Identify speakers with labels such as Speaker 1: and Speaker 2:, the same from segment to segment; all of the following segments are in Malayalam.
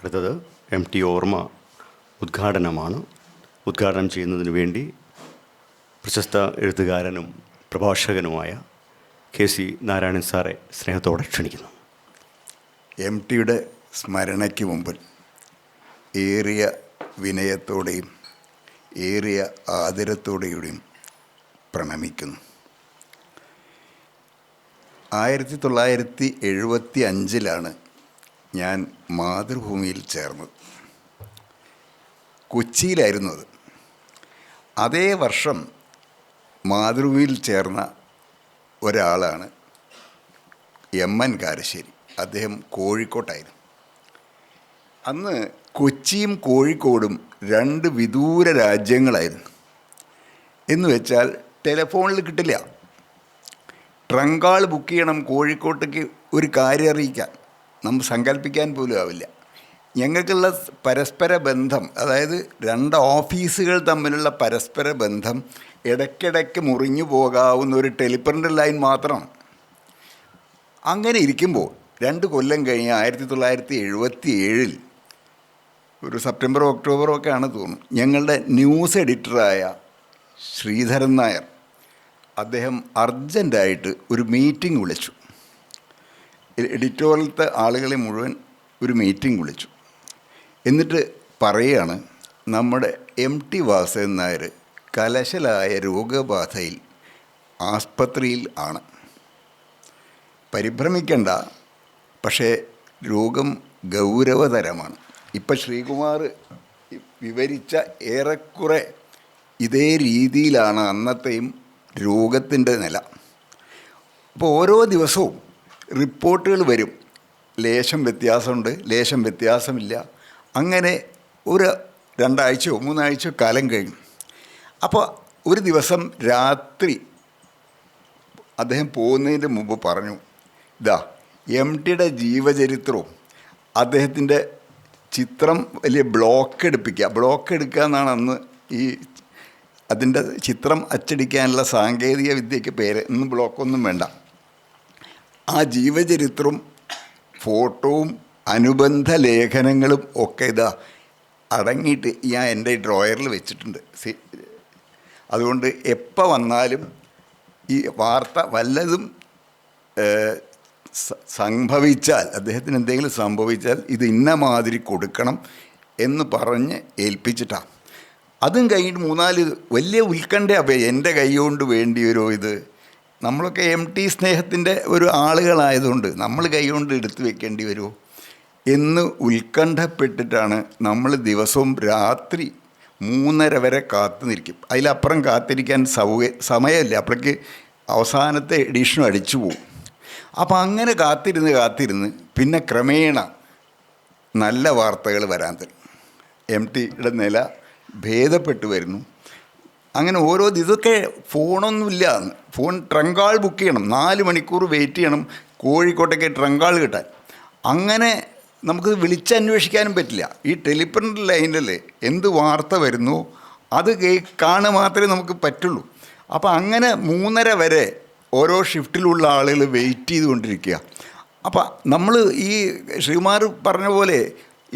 Speaker 1: അടുത്തത് MT ഓർമ്മ ഉദ്ഘാടനമാണ്. ഉദ്ഘാടനം ചെയ്യുന്നതിന് വേണ്ടി പ്രശസ്ത എഴുത്തുകാരനും പ്രഭാഷകനുമായ KC നാരായണൻ സാറെ സ്നേഹത്തോടെ ക്ഷണിക്കുന്നു.
Speaker 2: MTയുടെ സ്മരണയ്ക്ക് മുമ്പിൽ ഏറിയ വിനയത്തോടെയും ഏറിയ ആദരത്തോടെയും പ്രണമിക്കുന്നു. 1975 ഞാൻ മാതൃഭൂമിയിൽ ചേർന്നത്. കൊച്ചിയിലായിരുന്നു അത്. അതേ വർഷം മാതൃഭൂമിയിൽ ചേർന്ന ഒരാളാണ് MN കാരശ്ശേരി. അദ്ദേഹം കോഴിക്കോട്ടായിരുന്നു. അന്ന് കൊച്ചിയും കോഴിക്കോടും രണ്ട് വിദൂര രാജ്യങ്ങളായിരുന്നു. എന്ന് വെച്ചാൽ ടെലിഫോണിൽ കിട്ടില്ല. ട്രങ്കാൾ ബുക്ക് ചെയ്യണം കോഴിക്കോട്ടേക്ക് ഒരു കാര്യം അറിയിക്കാൻ. നമുക്ക് സങ്കല്പിക്കാൻ പോലും ആവില്ല. ഞങ്ങൾക്കുള്ള പരസ്പര ബന്ധം, അതായത് രണ്ട് ഓഫീസുകൾ തമ്മിലുള്ള പരസ്പര ബന്ധം ഇടയ്ക്കിടയ്ക്ക് മുറിഞ്ഞു പോകാവുന്ന ഒരു ടെലിപ്രിൻ്റർ ലൈൻ മാത്രമാണ്. അങ്ങനെ ഇരിക്കുമ്പോൾ 2 കൊല്ലം കഴിഞ്ഞ് 1977 ഒരു സെപ്റ്റംബർ ഒക്ടോബറോ ഒക്കെ ആണ് തോന്നുന്നു, ഞങ്ങളുടെ ന്യൂസ് എഡിറ്ററായ ശ്രീധരൻ നായർ അദ്ദേഹം അർജൻറ്റായിട്ട് ഒരു മീറ്റിംഗ് വിളിച്ചു. എഡിറ്റോറിയലത്തെ ആളുകളെ മുഴുവൻ ഒരു മീറ്റിംഗ് വിളിച്ചു. എന്നിട്ട് പറയുകയാണ്, നമ്മുടെ MT വാസുദേവൻ നായർ കലശലായ രോഗബാധയിൽ ആസ്പത്രിയിൽ ആണ്. പരിഭ്രമിക്കണ്ട, പക്ഷേ രോഗം ഗൗരവതരമാണ്. ഇപ്പം ശ്രീകുമാർ വിവരിച്ച ഏറെക്കുറെ ഇതേ രീതിയിലാണ് അന്നത്തെയും രോഗത്തിൻ്റെ നില. അപ്പോൾ ഓരോ ദിവസവും റിപ്പോർട്ടുകൾ വരും. ലേശം വ്യത്യാസമുണ്ട്, ലേശം വ്യത്യാസമില്ല. അങ്ങനെ ഒരു 2 ആഴ്ചയോ 3 ആഴ്ചയോ കാലം കഴിഞ്ഞു. അപ്പോൾ ഒരു ദിവസം രാത്രി അദ്ദേഹം പോകുന്നതിന് മുമ്പ് പറഞ്ഞു, ഇതാ MTയുടെ ജീവചരിത്രവും അദ്ദേഹത്തിൻ്റെ ചിത്രം വലിയ ബ്ലോക്ക് എടുക്കുക എന്നാണ് അന്ന് ഈ അതിൻ്റെ ചിത്രം അച്ചടിക്കാനുള്ള സാങ്കേതിക വിദ്യയ്ക്ക് പേര്. ഇന്ന് ബ്ലോക്കൊന്നും വേണ്ട. ആ ജീവചരിത്രവും ഫോട്ടോവും അനുബന്ധ ലേഖനങ്ങളും ഒക്കെ ഇതാ അടങ്ങിയിട്ട് ഞാൻ എൻ്റെ ഡ്രോയറിൽ വെച്ചിട്ടുണ്ട്. അതുകൊണ്ട് എപ്പോൾ വന്നാലും ഈ വാർത്ത വല്ലതും സംഭവിച്ചാൽ, അദ്ദേഹത്തിന് എന്തെങ്കിലും സംഭവിച്ചാൽ ഇത് ഇന്ന മാതിരി കൊടുക്കണം എന്ന് പറഞ്ഞ് ഏൽപ്പിച്ചിട്ടാണ്. അതും കഴിഞ്ഞിട്ട് 3-4 വലിയ ഉത്കണ്ഠ എൻ്റെ കൈ കൊണ്ട് വേണ്ടി വരുമോ ഇത്. നമ്മളൊക്കെ MT സ്നേഹത്തിൻ്റെ ഒരു ആളുകളായതുകൊണ്ട് നമ്മൾ കൈ കൊണ്ട് എടുത്തു വെക്കേണ്ടി വരുമോ എന്ന് ഉത്കണ്ഠപ്പെട്ടിട്ടാണ് നമ്മൾ ദിവസവും രാത്രി 3:30 വരെ കാത്തു നിൽക്കും. അതിലപ്പുറം കാത്തിരിക്കാൻ സമയമില്ല. അപ്പോഴേക്ക് അവസാനത്തെ എഡിഷനും അടിച്ചു പോകും. അപ്പോൾ അങ്ങനെ കാത്തിരുന്ന് പിന്നെ ക്രമേണ നല്ല വാർത്തകൾ വരാൻ തുടങ്ങി. MTയുടെ നില ഭേദപ്പെട്ടു വരുന്നു. അങ്ങനെ ഓരോ ഇതൊക്കെ ഫോണൊന്നുമില്ല. ഫോൺ ട്രങ്കാൾ ബുക്ക് ചെയ്യണം, 4 മണിക്കൂർ വെയിറ്റ് ചെയ്യണം കോഴിക്കോട്ടേക്ക് ട്രങ്കാൾ കിട്ടാൻ. അങ്ങനെ നമുക്ക് വിളിച്ചന്വേഷിക്കാനും പറ്റില്ല. ഈ ടെലിപ്രിൻ്റർ ലൈനിൽ എന്ത് വാർത്ത വരുന്നു അത് കാണുക മാത്രമേ നമുക്ക് പറ്റുള്ളൂ. അപ്പോൾ അങ്ങനെ 3:30 വരെ ഓരോ ഷിഫ്റ്റിലുള്ള ആളുകൾ വെയിറ്റ് ചെയ്തുകൊണ്ടിരിക്കുക. അപ്പോൾ നമ്മൾ ഈ ശ്രീകുമാർ പറഞ്ഞ പോലെ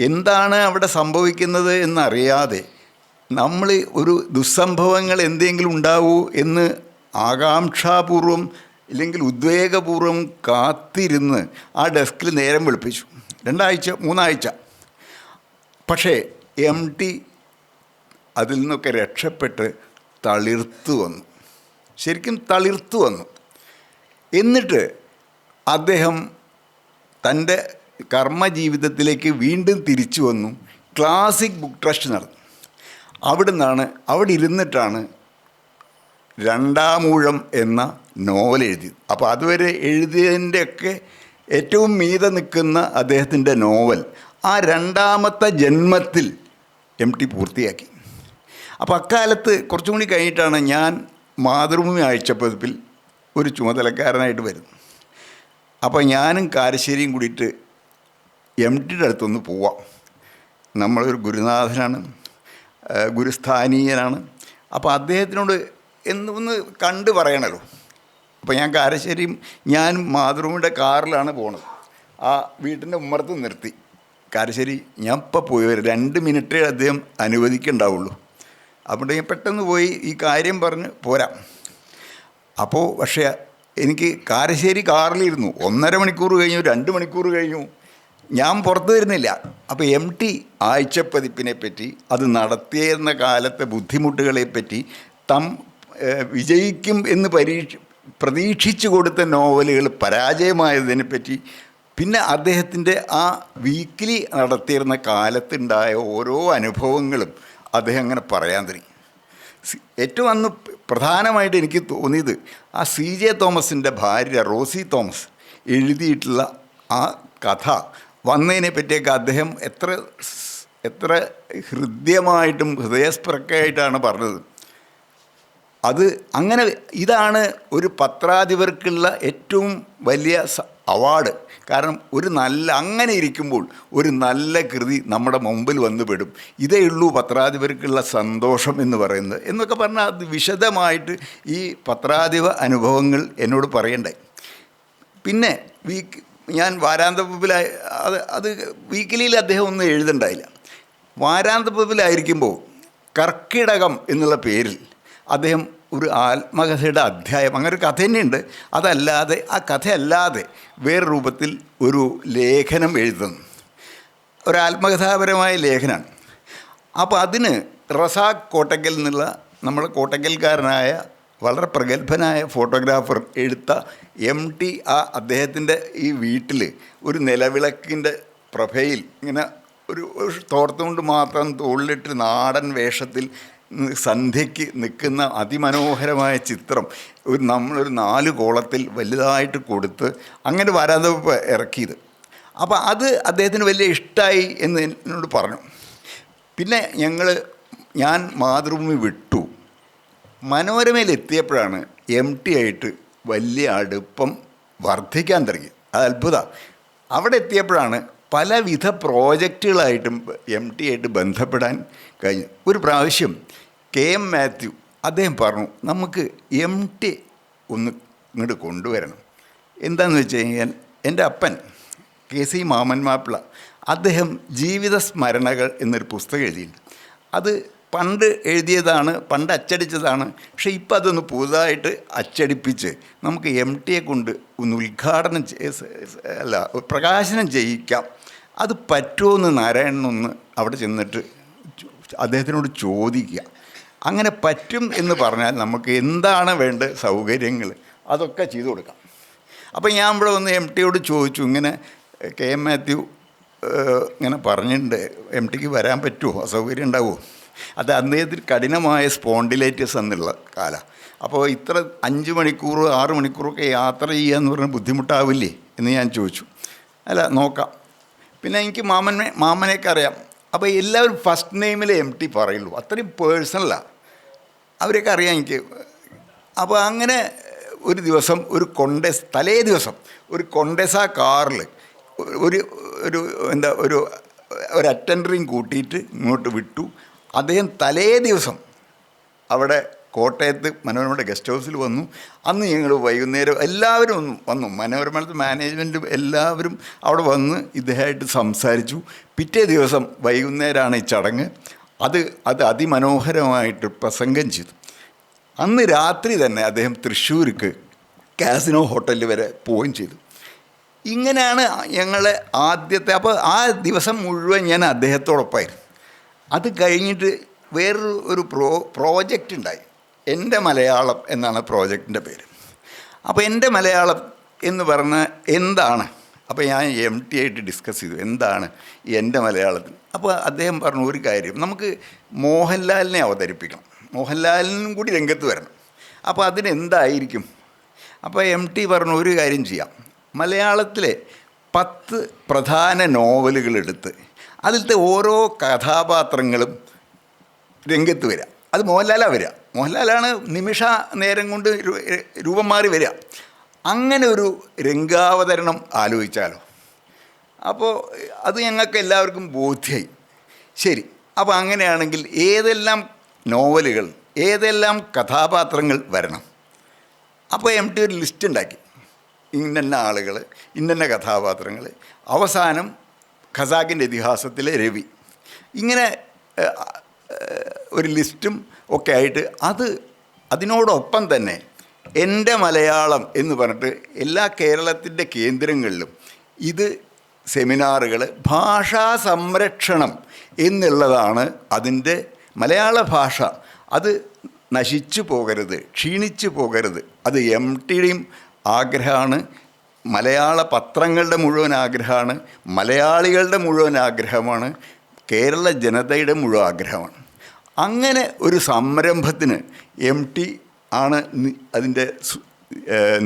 Speaker 2: എന്താണ് അവിടെ സംഭവിക്കുന്നത് എന്നറിയാതെ നമ്മൾ ഒരു ദുസ്സംഭവങ്ങൾ എന്തെങ്കിലും ഉണ്ടാവൂ എന്ന് ആകാംക്ഷാപൂർവം ഇല്ലെങ്കിൽ ഉദ്വേഗപൂർവം കാത്തിരുന്ന് ആ ഡെസ്കിൽ നേരം വെളുപ്പിച്ചു. 2 ആഴ്ച 3 ആഴ്ച. പക്ഷേ MT അതിൽ നിന്നൊക്കെ രക്ഷപ്പെട്ട് തളിർത്തു വന്നു. ശരിക്കും തളിർത്തു വന്നു. എന്നിട്ട് അദ്ദേഹം തൻ്റെ കർമ്മജീവിതത്തിലേക്ക് വീണ്ടും തിരിച്ചു വന്നു. ക്ലാസിക് ബുക്ക് ട്രസ്റ്റ് നടന്നു. അവിടെ ഇരുന്നിട്ടാണ് 2ാമൂഴം എന്ന നോവൽ എഴുതിയത്. അപ്പോൾ അതുവരെ എഴുതിയതിൻ്റെയൊക്കെ ഏറ്റവും മീതെ നിൽക്കുന്ന അദ്ദേഹത്തിൻ്റെ നോവൽ ആ 2ാമത്തെ ജന്മത്തിൽ MT പൂർത്തിയാക്കി. അപ്പോൾ അക്കാലത്ത് കുറച്ചും കൂടി കഴിഞ്ഞിട്ടാണ് ഞാൻ മാതൃഭൂമി ആഴ്ചപ്പതിപ്പിൽ ഒരു ചുമതലക്കാരനായിട്ട് വരുന്നു. അപ്പോൾ ഞാനും കാരശ്ശേരിയും കൂടിയിട്ട് MTയുടെ അടുത്തൊന്ന് പോവാം. നമ്മളൊരു ഗുരുനാഥനാണ്, ഗുരുസ്ഥാനീയനാണ്. അപ്പോൾ അദ്ദേഹത്തിനോട് ഒന്ന് കണ്ടു പറയണമല്ലോ. അപ്പോൾ ഞാൻ കാരശ്ശേരിയും ഞാനും മാതൃഭൂമിയുടെ കാറിലാണ് പോണത്. ആ വീട്ടിൻ്റെ ഉമ്മറത്ത് നിർത്തി. കാരശ്ശേരി ഞാൻ ഇപ്പോൾ പോയി വരാം, 2 മിനിറ്റേ അദ്ദേഹം അനുവദിക്കുന്നുണ്ടാവുള്ളൂ. അപ്പോൾ ഞാൻ പെട്ടെന്ന് പോയി ഈ കാര്യം പറഞ്ഞ് പോരാം. അപ്പോൾ പക്ഷേ എനിക്ക് കാരശ്ശേരി കാറിലിരുന്നു, 1.5 മണിക്കൂർ കഴിഞ്ഞു, 2 മണിക്കൂർ കഴിഞ്ഞു, ഞാൻ പുറത്തു വരുന്നില്ല. അപ്പോൾ MT ആഴ്ചപ്പതിപ്പിനെ പറ്റി, അത് നടത്തിയിരുന്ന കാലത്തെ ബുദ്ധിമുട്ടുകളെപ്പറ്റി, വിജയിക്കും എന്ന് പ്രതീക്ഷിച്ചു കൊടുത്ത നോവലുകൾ പരാജയമായതിനെപ്പറ്റി, പിന്നെ അദ്ദേഹത്തിൻ്റെ ആ വീക്കിലി നടത്തിയിരുന്ന കാലത്തുണ്ടായ ഓരോ അനുഭവങ്ങളും അദ്ദേഹം അങ്ങനെ പറയാൻ തുടങ്ങി. ഏറ്റവും അന്ന് പ്രധാനമായിട്ട് എനിക്ക് തോന്നിയത് ആ CJ തോമസിൻ്റെ ഭാര്യ റോസി തോമസ് എഴുതിയിട്ടുള്ള ആ കഥ വന്നതിനെ പറ്റിയൊക്കെ അദ്ദേഹം എത്ര ഹൃദ്യമായിട്ടും ഹൃദയസ്പൃക്കായിട്ടാണ് പറഞ്ഞത്. അത് അങ്ങനെ ഇതാണ് ഒരു പത്രാധിപർക്കുള്ള ഏറ്റവും വലിയ അവാർഡ്. കാരണം അങ്ങനെ ഇരിക്കുമ്പോൾ ഒരു നല്ല കൃതി നമ്മുടെ മുമ്പിൽ വന്നു പെടും. ഇതേ ഉള്ളൂ പത്രാധിപർക്കുള്ള സന്തോഷം എന്ന് പറയുന്നത് എന്നൊക്കെ പറഞ്ഞാൽ അത് വിശദമായിട്ട് ഈ പത്രാധിപ അനുഭവങ്ങൾ എന്നോട് പറയണ്ടേ. പിന്നെ ഞാൻ വാരാന്തപ്പൂപ്പിലായി അത് വീക്കിലിയിൽ അദ്ദേഹം ഒന്നും എഴുതണ്ടായില്ല. വാരാന്തപ്പൂപ്പിലായിരിക്കുമ്പോൾ കർക്കിടകം എന്നുള്ള പേരിൽ അദ്ദേഹം ഒരു ആത്മകഥയുടെ അധ്യായം, അങ്ങനെ ഒരു കഥ തന്നെയുണ്ട്, അതല്ലാതെ ആ കഥയല്ലാതെ വേറെ രൂപത്തിൽ ഒരു ലേഖനം എഴുതുന്നു, ഒരു ആത്മകഥാപരമായ ലേഖനമാണ്. അപ്പോൾ അതിന് റസാഖ് കോട്ടക്കൽ എന്നുള്ള നമ്മുടെ കോട്ടക്കൽക്കാരനായ വളരെ പ്രഗത്ഭനായ ഫോട്ടോഗ്രാഫർ എടുത്ത MT അദ്ദേഹത്തിൻ്റെ ഈ വീട്ടിൽ ഒരു നിലവിളക്കിൻ്റെ പ്രഭയിൽ ഇങ്ങനെ ഒരു തോർത്തുകൊണ്ട് മാത്രം തോളിലിട്ട് നാടൻ വേഷത്തിൽ സന്ധ്യയ്ക്ക് നിൽക്കുന്ന അതിമനോഹരമായ ചിത്രം നമ്മളൊരു 4 കോളത്തിൽ വലുതായിട്ട് കൊടുത്ത് അങ്ങനെ വരാന്തപ്പ് ഇറക്കിയത്. അപ്പോൾ അത് അദ്ദേഹത്തിന് വലിയ ഇഷ്ടമായി എന്ന് എന്നോട് പറഞ്ഞു. പിന്നെ ഞാൻ മാതൃഭൂമി വിട്ടു. മനോരമയിലെത്തിയപ്പോഴാണ് MT ആയിട്ട് വലിയ അടുപ്പം വർദ്ധിക്കാൻ തുടങ്ങി. അത് അത്ഭുതമാണ്. അവിടെ എത്തിയപ്പോഴാണ് പലവിധ പ്രോജക്റ്റുകളായിട്ടും MT ആയിട്ട് ബന്ധപ്പെടാൻ കഴിഞ്ഞു. ഒരു പ്രാവശ്യം KM മാത്യു അദ്ദേഹം പറഞ്ഞു, നമുക്ക് MT ഒന്ന് ഇങ്ങോട്ട് കൊണ്ടുവരണം. എന്താണെന്ന് വെച്ച് കഴിഞ്ഞാൽ എൻ്റെ അപ്പൻ KC മാമൻ മാപ്പിള അദ്ദേഹം ജീവിത സ്മരണകൾ എന്നൊരു പുസ്തകം എഴുതിയിട്ടുണ്ട്. അത് പണ്ട് എഴുതിയതാണ്, പണ്ട് അച്ചടിച്ചതാണ്. പക്ഷേ ഇപ്പം അതൊന്ന് പുതുതായിട്ട് അച്ചടിപ്പിച്ച് നമുക്ക് MTയെ കൊണ്ട് ഒന്ന് പ്രകാശനം ചെയ്യിക്കാം. അത് പറ്റുമോ എന്ന് നാരായണനൊന്ന് അവിടെ ചെന്നിട്ട് അദ്ദേഹത്തിനോട് ചോദിക്കുക. അങ്ങനെ പറ്റും എന്ന് പറഞ്ഞാൽ നമുക്ക് എന്താണ് വേണ്ട സൗകര്യങ്ങൾ അതൊക്കെ ചെയ്തു കൊടുക്കാം. അപ്പോൾ ഞാൻ ഇവിടെ വന്ന് MTയോട് ചോദിച്ചു, ഇങ്ങനെ KM മാത്യു ഇങ്ങനെ പറഞ്ഞിട്ടുണ്ട്, MTക്ക് വരാൻ പറ്റുമോ, അസൗകര്യം ഉണ്ടാവുമോ? അത് അദ്ദേഹത്തിന് കഠിനമായ സ്പോണ്ടിലൈറ്റിസ് എന്നുള്ള കാലം. അപ്പോൾ ഇത്ര 5 മണിക്കൂർ 6 മണിക്കൂറൊക്കെ യാത്ര ചെയ്യുക എന്ന് പറഞ്ഞാൽ ബുദ്ധിമുട്ടാവില്ലേ എന്ന് ഞാൻ ചോദിച്ചു. അല്ല, നോക്കാം. പിന്നെ എനിക്ക് മാമനെയൊക്കെ അറിയാം. അപ്പോൾ എല്ലാവരും ഫസ്റ്റ് നെയിമിൽ MT പറയുള്ളൂ, അത്രയും പേഴ്സണലാണ്, അവരെയൊക്കെ അറിയാം എനിക്ക്. അപ്പോൾ അങ്ങനെ ഒരു ദിവസം തലേ ദിവസം ഒരു കൊണ്ടേസ കാറിൽ ഒരു അറ്റൻഡറിങ് കൂട്ടിയിട്ട് ഇങ്ങോട്ട് വിട്ടു. അദ്ദേഹം തലേ ദിവസം അവിടെ കോട്ടയത്ത് മനോരമയുടെ ഗസ്റ്റ് ഹൗസിൽ വന്നു. അന്ന് ഞങ്ങൾ വൈകുന്നേരം എല്ലാവരും വന്നു, മനോരമയുടെ മാനേജ്മെൻറ്റും എല്ലാവരും അവിടെ വന്ന് ഇദ്ദേഹമായിട്ട് സംസാരിച്ചു. പിറ്റേ ദിവസം വൈകുന്നേരമാണ് ഈ ചടങ്ങ്. അത് അതിമനോഹരമായിട്ട് പ്രസംഗം ചെയ്തു. അന്ന് രാത്രി തന്നെ അദ്ദേഹം തൃശ്ശൂർക്ക് കാസിനോ ഹോട്ടലിൽ വരെ പോവുകയും ചെയ്തു. ഇങ്ങനെയാണ് ഞങ്ങളെ ആദ്യത്തെ. അപ്പോൾ ആ ദിവസം മുഴുവൻ ഞാൻ അദ്ദേഹത്തോടൊപ്പമായിരുന്നു. അത് കഴിഞ്ഞിട്ട് വേറൊരു പ്രോജക്റ്റ് ഉണ്ടായി, എൻ്റെ മലയാളം എന്നാണ് പ്രോജക്റ്റിൻ്റെ പേര്. അപ്പോൾ എൻ്റെ മലയാളം എന്ന് പറഞ്ഞാൽ എന്താണ്? അപ്പോൾ ഞാൻ MT ആയിട്ട് ഡിസ്കസ് ചെയ്തു എന്താണ് ഈ എൻ്റെ മലയാളത്തിൽ. അപ്പോൾ അദ്ദേഹം പറഞ്ഞു, ഒരു കാര്യം, നമുക്ക് മോഹൻലാലിനെ അവതരിപ്പിക്കണം, മോഹൻലാലിനും കൂടി രംഗത്ത് വരണം. അപ്പോൾ അതിനെന്തായിരിക്കും? അപ്പോൾ MT പറഞ്ഞു, ഒരു കാര്യം ചെയ്യാം, മലയാളത്തിലെ 10 പ്രധാന നോവലുകളെടുത്ത് അതിലത്തെ ഓരോ കഥാപാത്രങ്ങളും രംഗത്ത് വരിക. അത് മോഹൻലാലാണ് വരിക, മോഹൻലാലാണ് നിമിഷ നേരം കൊണ്ട് രൂപം മാറി വരിക. അങ്ങനെ ഒരു രംഗാവതരണം ആലോചിച്ചാലോ? അപ്പോൾ അത് ഞങ്ങൾക്ക് എല്ലാവർക്കും ബോധ്യമായി. ശരി, അപ്പോൾ അങ്ങനെയാണെങ്കിൽ ഏതെല്ലാം നോവലുകൾ, ഏതെല്ലാം കഥാപാത്രങ്ങൾ വരണം? അപ്പോൾ MT ഒരു ലിസ്റ്റ് ഉണ്ടാക്കി, ഇന്ന ആളുകൾ, ഇന്ന കഥാപാത്രങ്ങൾ. അവസാനം ഖസാക്കിൻ്റെ ഇതിഹാസത്തിലെ രവി, ഇങ്ങനെ ഒരു ലിസ്റ്റും ഒക്കെ ആയിട്ട് അതിനോടൊപ്പം തന്നെ എൻ്റെ മലയാളം എന്ന് പറഞ്ഞിട്ട് എല്ലാ കേരളത്തിൻ്റെ കേന്ദ്രങ്ങളിലും ഇത് സെമിനാറുകൾ, ഭാഷാ സംരക്ഷണം എന്നുള്ളതാണ് അതിൻ്റെ. മലയാള ഭാഷ അത് നശിച്ചു പോകരുത്, ക്ഷീണിച്ചു പോകരുത്. അത് MTയുടെയും ആഗ്രഹമാണ്, മലയാള പത്രങ്ങളുടെ മുഴുവൻ ആഗ്രഹമാണ്, മലയാളികളുടെ മുഴുവൻ ആഗ്രഹമാണ്, കേരള ജനതയുടെ മുഴുവൻ ആഗ്രഹമാണ്. അങ്ങനെ ഒരു സംരംഭത്തിന് MT ആണ് അതിൻ്റെ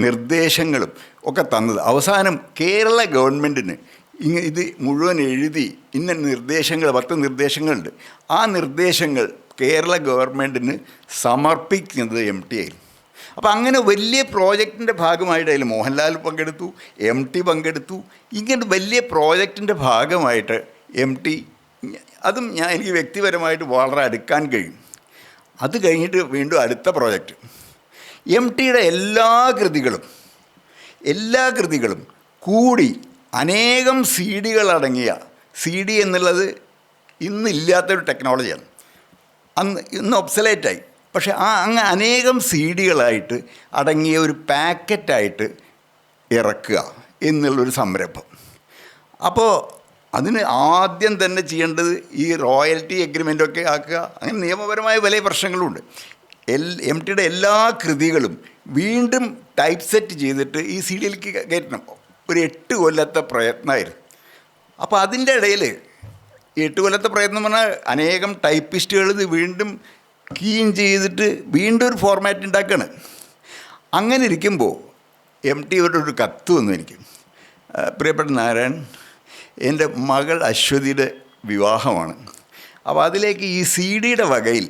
Speaker 2: നിർദ്ദേശങ്ങളും ഒക്കെ തന്നത്. അവസാനം കേരള ഗവൺമെൻറ്റിന് ഇത് മുഴുവൻ എഴുതി ഇന്ന നിർദ്ദേശങ്ങൾ 10 നിർദ്ദേശങ്ങളുണ്ട്. ആ നിർദ്ദേശങ്ങൾ കേരള ഗവൺമെൻറ്റിന് സമർപ്പിക്കുന്നത് MT ആയിരുന്നു. അപ്പോൾ അങ്ങനെ വലിയ പ്രോജക്റ്റിൻ്റെ ഭാഗമായിട്ട് അതിൽ മോഹൻലാൽ പങ്കെടുത്തു, MT പങ്കെടുത്തു. ഇങ്ങനെ വലിയ പ്രോജക്റ്റിൻ്റെ ഭാഗമായിട്ട് MT, അതും എനിക്ക് വ്യക്തിപരമായിട്ട് വളരെ അടുക്കാൻ കഴിയും. അത് കഴിഞ്ഞിട്ട് വീണ്ടും അടുത്ത പ്രോജക്റ്റ്. MTയുടെ എല്ലാ കൃതികളും കൂടി അനേകം CD CD എന്നുള്ളത് ഇന്നില്ലാത്തൊരു ടെക്നോളജിയാണ്, ഇന്ന് ഒബ്സലേറ്റായി. പക്ഷേ അങ്ങ് അനേകം CD അടങ്ങിയ ഒരു പാക്കറ്റായിട്ട് ഇറക്കുക എന്നുള്ളൊരു സംരംഭം. അപ്പോൾ അതിന് ആദ്യം തന്നെ ചെയ്യേണ്ടത് ഈ റോയൽറ്റി എഗ്രിമെൻ്റൊക്കെ ആക്കുക. അങ്ങനെ നിയമപരമായ വലിയ പ്രശ്നങ്ങളുണ്ട്. MTയുടെ എല്ലാ കൃതികളും വീണ്ടും ടൈപ്പ് സെറ്റ് ചെയ്തിട്ട് ഈ CD-യിലേക്ക് കയറ്റണം. ഒരു 8 കൊല്ലത്തെ പ്രയത്നമായിരുന്നു. അപ്പോൾ അതിൻ്റെ ഇടയിൽ 8 കൊല്ലത്തെ പ്രയത്നം പറഞ്ഞാൽ അനേകം ടൈപ്പിസ്റ്റുകൾ ഇത് വീണ്ടും കീൻ ചെയ്തിട്ട് വീണ്ടും ഒരു ഫോർമാറ്റ് ഉണ്ടാക്കുകയാണ്. അങ്ങനെ ഇരിക്കുമ്പോൾ MTയോട് ഒരു കത്ത് വന്നു എനിക്ക്. പ്രിയപ്പെട്ട നാരായൺ, എൻ്റെ മകൾ അശ്വതിയുടെ വിവാഹമാണ്. അപ്പോൾ അതിലേക്ക് ഈ CD-യുടെ വകയിൽ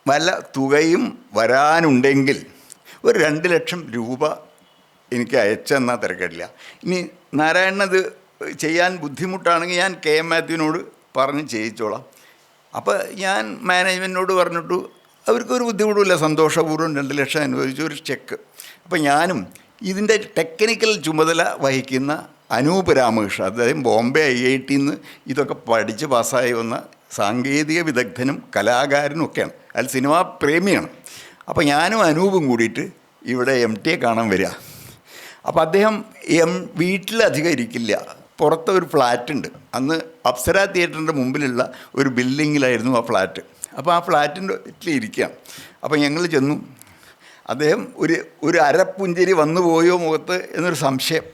Speaker 2: വല്ല തുകയും വരാനുണ്ടെങ്കിൽ ഒരു 2 ലക്ഷം രൂപ എനിക്ക് അയച്ചെന്നാൽ തിരക്കില്ല. ഇനി നാരായണത് ചെയ്യാൻ ബുദ്ധിമുട്ടാണെങ്കിൽ ഞാൻ KM മാത്യുവിനോട് പറഞ്ഞ് ചെയ്യിച്ചോളാം. അപ്പോൾ ഞാൻ മാനേജ്മെൻറ്റിനോട് പറഞ്ഞിട്ടു, അവർക്കൊരു ബുദ്ധിമുട്ടുമില്ല, സന്തോഷപൂർവ്വം 2 ലക്ഷം അനുവദിച്ചു ഒരു ചെക്ക്. അപ്പോൾ ഞാനും ഇതിൻ്റെ ടെക്നിക്കൽ ചുമതല വഹിക്കുന്ന അനൂപ് രാമകൃഷ്ണൻ, അദ്ദേഹം ബോംബെ IIT-ന്ന് ഇതൊക്കെ പഠിച്ച് പാസ്സായി വന്ന സാങ്കേതിക വിദഗ്ധനും കലാകാരനും ഒക്കെയാണ്. അയാൾ സിനിമാ പ്രേമിയാണ്. അപ്പോൾ ഞാനും അനൂപും കൂടിയിട്ട് ഇവിടെ MTയെ കാണാൻ വരിക. അപ്പോൾ അദ്ദേഹം വീട്ടിലധികം ഇരിക്കില്ല, പുറത്ത് ഒരു ഫ്ലാറ്റുണ്ട്. അന്ന് അപ്സര തിയേറ്ററിൻ്റെ മുമ്പിലുള്ള ഒരു ബിൽഡിങ്ങിലായിരുന്നു ആ ഫ്ലാറ്റ്. അപ്പോൾ ആ ഫ്ലാറ്റിൻ്റെ ഇരിക്കുകയാണ്. അപ്പോൾ ഞങ്ങൾ ചെന്നു. അദ്ദേഹം ഒരു അരപ്പുഞ്ചിരി വന്നു പോയോ മുഖത്ത് എന്നൊരു സംശയം.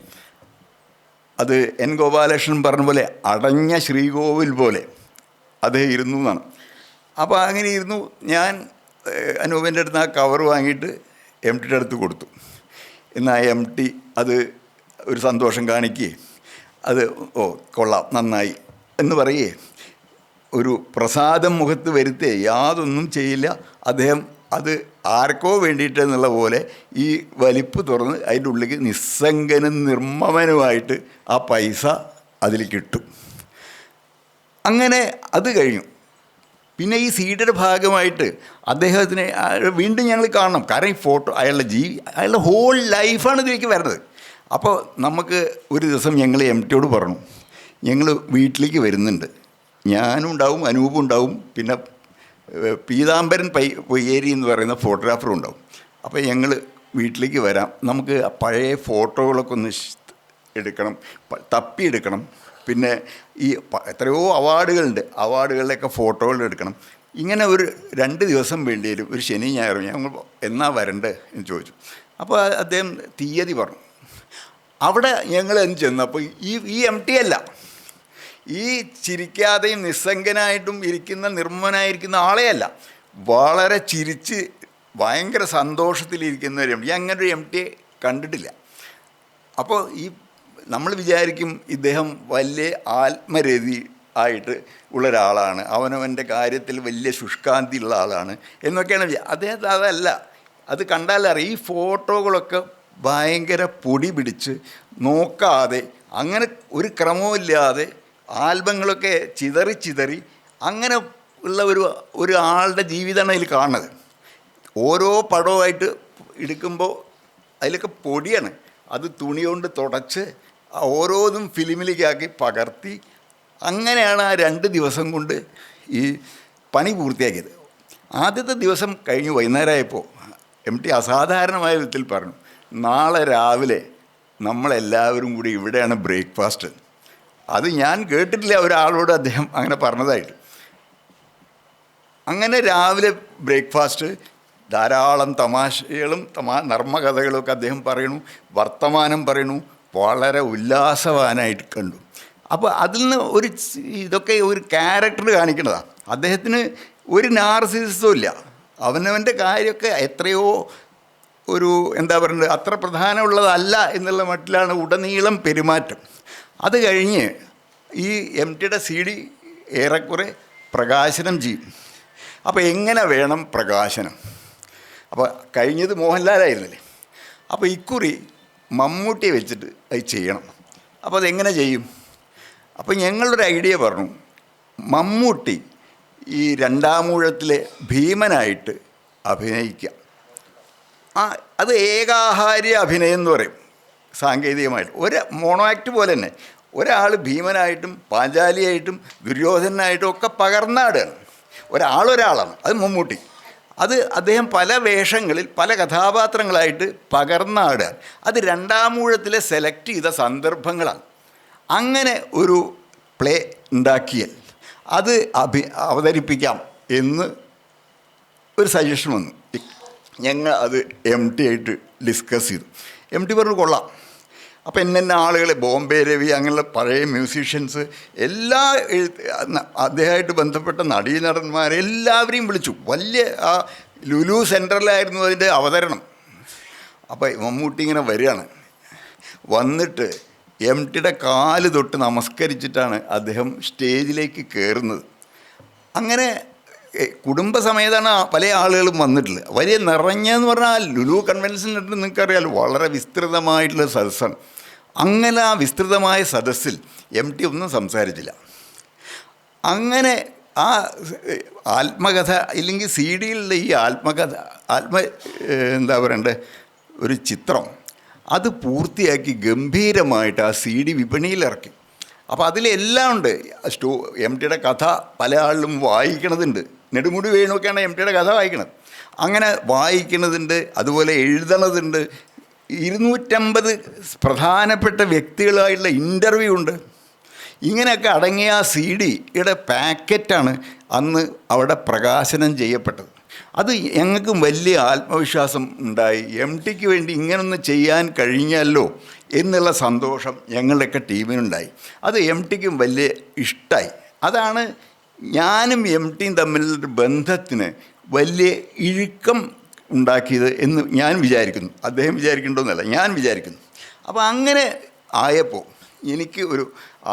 Speaker 2: അത് N. ഗോപാലകൃഷ്ണൻ പറഞ്ഞ പോലെ അടഞ്ഞ ശ്രീകോവിൽ പോലെ അദ്ദേഹം ഇരുന്നു എന്നാണ്. അപ്പോൾ അങ്ങനെ ഇരുന്നു. ഞാൻ അനൂപിൻ്റെ അടുത്ത് ആ കവർ വാങ്ങിയിട്ട് MTയുടെ അടുത്ത് കൊടുത്തു. എന്നാൽ MT അത് ഒരു സന്തോഷം കാണിക്കുകയും അത് കൊള്ളാം, നന്നായി എന്ന് പറയേ, ഒരു പ്രസാദം മുഖത്ത് വരുത്തേ, യാതൊന്നും ചെയ്യില്ല. അദ്ദേഹം അത് ആർക്കോ വേണ്ടിയിട്ടെന്നുള്ള പോലെ ഈ വലിപ്പ് തുറന്ന് അതിൻ്റെ ഉള്ളിലേക്ക് നിസ്സംഗനും നിർമ്മമനുമായിട്ട് ആ പൈസ അതിൽ കിട്ടും. അങ്ങനെ അത് കഴിഞ്ഞു. പിന്നെ ഈ CD-യുടെ ഭാഗമായിട്ട് അദ്ദേഹത്തിനെ വീണ്ടും ഞങ്ങൾ കാണണം. കാരണം ഈ ഫോട്ടോ അയാളുടെ ഹോൾ ലൈഫാണ് ഇതിലേക്ക് വരുന്നത്. അപ്പോൾ നമുക്ക് ഒരു ദിവസം ഞങ്ങൾ MTയോട് പറഞ്ഞു, ഞങ്ങൾ വീട്ടിലേക്ക് വരുന്നുണ്ട്, ഞാനും ഉണ്ടാവും, അനൂപും ഉണ്ടാവും, പിന്നെ പീതാംബരൻ പൊയ്യേരി എന്ന് പറയുന്ന ഫോട്ടോഗ്രാഫറും ഉണ്ടാവും. അപ്പോൾ ഞങ്ങൾ വീട്ടിലേക്ക് വരാം, നമുക്ക് പഴയ ഫോട്ടോകളൊക്കെ ഒന്ന് എടുക്കണം, തപ്പിയെടുക്കണം. പിന്നെ ഈ എത്രയോ അവാർഡുകളുണ്ട്, അവാർഡുകളിലൊക്കെ ഫോട്ടോകൾ എടുക്കണം. ഇങ്ങനെ ഒരു 2 ദിവസം വേണ്ടി വരും, ഒരു ശനി ഞായറും. ഞങ്ങൾ എന്നാ വരണ്ടേ എന്ന് ചോദിച്ചു. അപ്പോൾ അദ്ദേഹം തീയതി പറഞ്ഞു. അവിടെ ഞങ്ങൾ എന്ന് ചെന്നപ്പോൾ ഈ MT അല്ല, ഈ ചിരിക്കാതെയും നിസ്സംഗനായിട്ടും ഇരിക്കുന്ന നിർമ്മനായിരിക്കുന്ന ആളെയല്ല, വളരെ ചിരിച്ച് ഭയങ്കര സന്തോഷത്തിലിരിക്കുന്ന ഒരു MT. അങ്ങനെ ഒരു MTയെ കണ്ടിട്ടില്ല. അപ്പോൾ നമ്മൾ വിചാരിക്കും ഇദ്ദേഹം വലിയ ആത്മരതി ആയിട്ട് ഉള്ള ഒരാളാണ്, അവനവൻ്റെ കാര്യത്തിൽ വലിയ ശുഷ്കാന്തി ഉള്ള ആളാണ് എന്നൊക്കെയാണ്. അദ്ദേഹത്തെ അതല്ല. അത് കണ്ടാലറിയാം. ഈ ഫോട്ടോകളൊക്കെ ഭയങ്കര പൊടി പിടിച്ച് നോക്കാതെ, അങ്ങനെ ഒരു ക്രമവുമില്ലാതെ ആൽബങ്ങളൊക്കെ ചിതറി അങ്ങനെ ഉള്ള ഒരു ആളുടെ ജീവിതമാണ് അതിൽ കാണുന്നത്. ഓരോ പടവുമായിട്ട് എടുക്കുമ്പോൾ അതിലൊക്കെ പൊടിയാണ്. അത് തുണി കൊണ്ട് തുടച്ച് ഓരോന്നും ഫിലിമിലേക്കാക്കി പകർത്തി. അങ്ങനെയാണ് ആ 2 ദിവസം കൊണ്ട് ഈ പണി പൂർത്തിയാക്കിയത്. ആദ്യത്തെ ദിവസം കഴിഞ്ഞ് വൈകുന്നേരമായപ്പോൾ MT അസാധാരണമായ വിധത്തിൽ പറഞ്ഞു, നാളെ രാവിലെ നമ്മളെല്ലാവരും കൂടി ഇവിടെയാണ് ബ്രേക്ക്ഫാസ്റ്റ്. അത് ഞാൻ കേട്ടിട്ടില്ല ഒരാളോട് അദ്ദേഹം അങ്ങനെ പറഞ്ഞതായിട്ട്. അങ്ങനെ രാവിലെ ബ്രേക്ക്ഫാസ്റ്റ്, ധാരാളം തമാശകളും നർമ്മകഥകളൊക്കെ അദ്ദേഹം പറയണു, വർത്തമാനം പറയണു, വളരെ ഉല്ലാസവാനായിട്ട് കണ്ടു. അപ്പോൾ അതിൽ നിന്ന് ഇതൊക്കെ ഒരു ക്യാരക്ടർ കാണിക്കുന്നതാണ്. അദ്ദേഹത്തിന് ഒരു നാർസിസവും ഇല്ല. അവനവൻ്റെ കാര്യമൊക്കെ എത്രയോ ഒരു എന്താ പറയുന്നത്, അത്ര പ്രധാനമുള്ളതല്ല എന്നുള്ള മട്ടിലാണ് ഉടനീളം പെരുമാറ്റം. അത് കഴിഞ്ഞ് ഈ MTയുടെ CD ഏറെക്കുറെ പ്രകാശനം ചെയ്യും. അപ്പോൾ എങ്ങനെ വേണം പ്രകാശനം? അപ്പോൾ കഴിഞ്ഞത് മോഹൻലാലായിരുന്നില്ലേ, അപ്പോൾ ഇക്കുറി മമ്മൂട്ടിയെ വെച്ചിട്ട് അത് ചെയ്യണം. അപ്പോൾ അതെങ്ങനെ ചെയ്യും? അപ്പോൾ ഞങ്ങളൊരു ഐഡിയ പറഞ്ഞു, മമ്മൂട്ടി ഈ 2-ാമൂഴത്തിലെ ഭീമനായിട്ട് അഭിനയിക്കുക. അത് ഏകാഹാര്യ അഭിനയം എന്ന് പറയും സാങ്കേതികമായിട്ട്. ഒരു മോണോ ആക്ട് പോലെ തന്നെ ഒരാൾ ഭീമനായിട്ടും പാഞ്ചാലിയായിട്ടും ദുര്യോധനായിട്ടും ഒക്കെ പകർന്നാടുകയാണ്. ഒരാളാണ്, അത് മമ്മൂട്ടി. അത് അദ്ദേഹം പല വേഷങ്ങളിൽ പല കഥാപാത്രങ്ങളായിട്ട് പകർന്നാടുക. അത് 2-ാമൂഴത്തിലെ സെലക്ട് ചെയ്ത സന്ദർഭങ്ങളാണ്. അങ്ങനെ ഒരു പ്ലേ ഉണ്ടാക്കിയാൽ അത് അവതരിപ്പിക്കാം എന്ന് ഒരു സജഷൻ വന്നു. ഞങ്ങൾ അത് MT ആയിട്ട് ഡിസ്കസ് ചെയ്തു. MT പറഞ്ഞു കൊള്ളാം. അപ്പോൾ എന്നെ ആളുകൾ, ബോംബെ രവി, അങ്ങനെയുള്ള പഴയ മ്യൂസീഷ്യൻസ്, എല്ലാ അദ്ദേഹമായിട്ട് ബന്ധപ്പെട്ട നടീനടന്മാരെ എല്ലാവരെയും വിളിച്ചു. വലിയ ആ ലുലു സെൻറ്ററിലായിരുന്നു അതിൻ്റെ അവതരണം. അപ്പോൾ മമ്മൂട്ടി ഇങ്ങനെ വരികയാണ്. വന്നിട്ട് MTയുടെ കാല് തൊട്ട് നമസ്കരിച്ചിട്ടാണ് അദ്ദേഹം സ്റ്റേജിലേക്ക് കയറുന്നത്. അങ്ങനെ കുടുംബസമേതമാണ് പല ആളുകളും വന്നിട്ടുള്ളത്. വലിയ നിറഞ്ഞെന്ന് പറഞ്ഞാൽ ലുലു കൺവെൻഷൻ സെൻ്റർ നിങ്ങൾക്കറിയാലോ, വളരെ വിസ്തൃതമായിട്ടുള്ള സദസ്സാണ്. അങ്ങനെ ആ വിസ്തൃതമായ സദസ്സിൽ MT ഒന്നും സംസാരിച്ചില്ല. അങ്ങനെ ആ ആത്മകഥ ഇല്ലെങ്കിൽ CD-യിലുള്ള ഈ എന്താ പറയണ്ടേ ഒരു ചിത്രം, അത് പൂർത്തിയാക്കി ഗംഭീരമായിട്ട് ആ CD വിപണിയിലിറക്കി. അപ്പോൾ അതിലെല്ലാം ഉണ്ട്. MTയുടെ കഥ പല ആളിലും വായിക്കണതുണ്ട്. നെടുമുടി വേണുവൊക്കെയാണ് MTയുടെ കഥ വായിക്കണത്. അങ്ങനെ വായിക്കണതുണ്ട്, അതുപോലെ എഴുതണതുണ്ട്. 250 പ്രധാനപ്പെട്ട വ്യക്തികളായിട്ടുള്ള ഇൻ്റർവ്യൂ ഉണ്ട്. ഇങ്ങനെയൊക്കെ അടങ്ങിയ ആ CD-യുടെ പാക്കറ്റാണ് അന്ന് അവിടെ പ്രകാശനം ചെയ്യപ്പെട്ടത്. അത് ഞങ്ങൾക്കും വലിയ ആത്മവിശ്വാസം ഉണ്ടായി. MTക്ക് വേണ്ടി ഇങ്ങനൊന്ന് ചെയ്യാൻ കഴിഞ്ഞല്ലോ എന്നുള്ള സന്തോഷം ഞങ്ങളുടെയൊക്കെ ടീമിനുണ്ടായി. അത് MTക്കും വലിയ ഇഷ്ടമായി. അതാണ് ഞാനും MTയും തമ്മിലുള്ള ബന്ധത്തിന് വലിയ ഇഴുക്കം ഉണ്ടാക്കിയത് എന്ന് ഞാൻ വിചാരിക്കുന്നു. അദ്ദേഹം വിചാരിക്കേണ്ടതെന്നല്ല, ഞാൻ വിചാരിക്കുന്നു. അപ്പോൾ അങ്ങനെ ആയപ്പോൾ എനിക്ക് ഒരു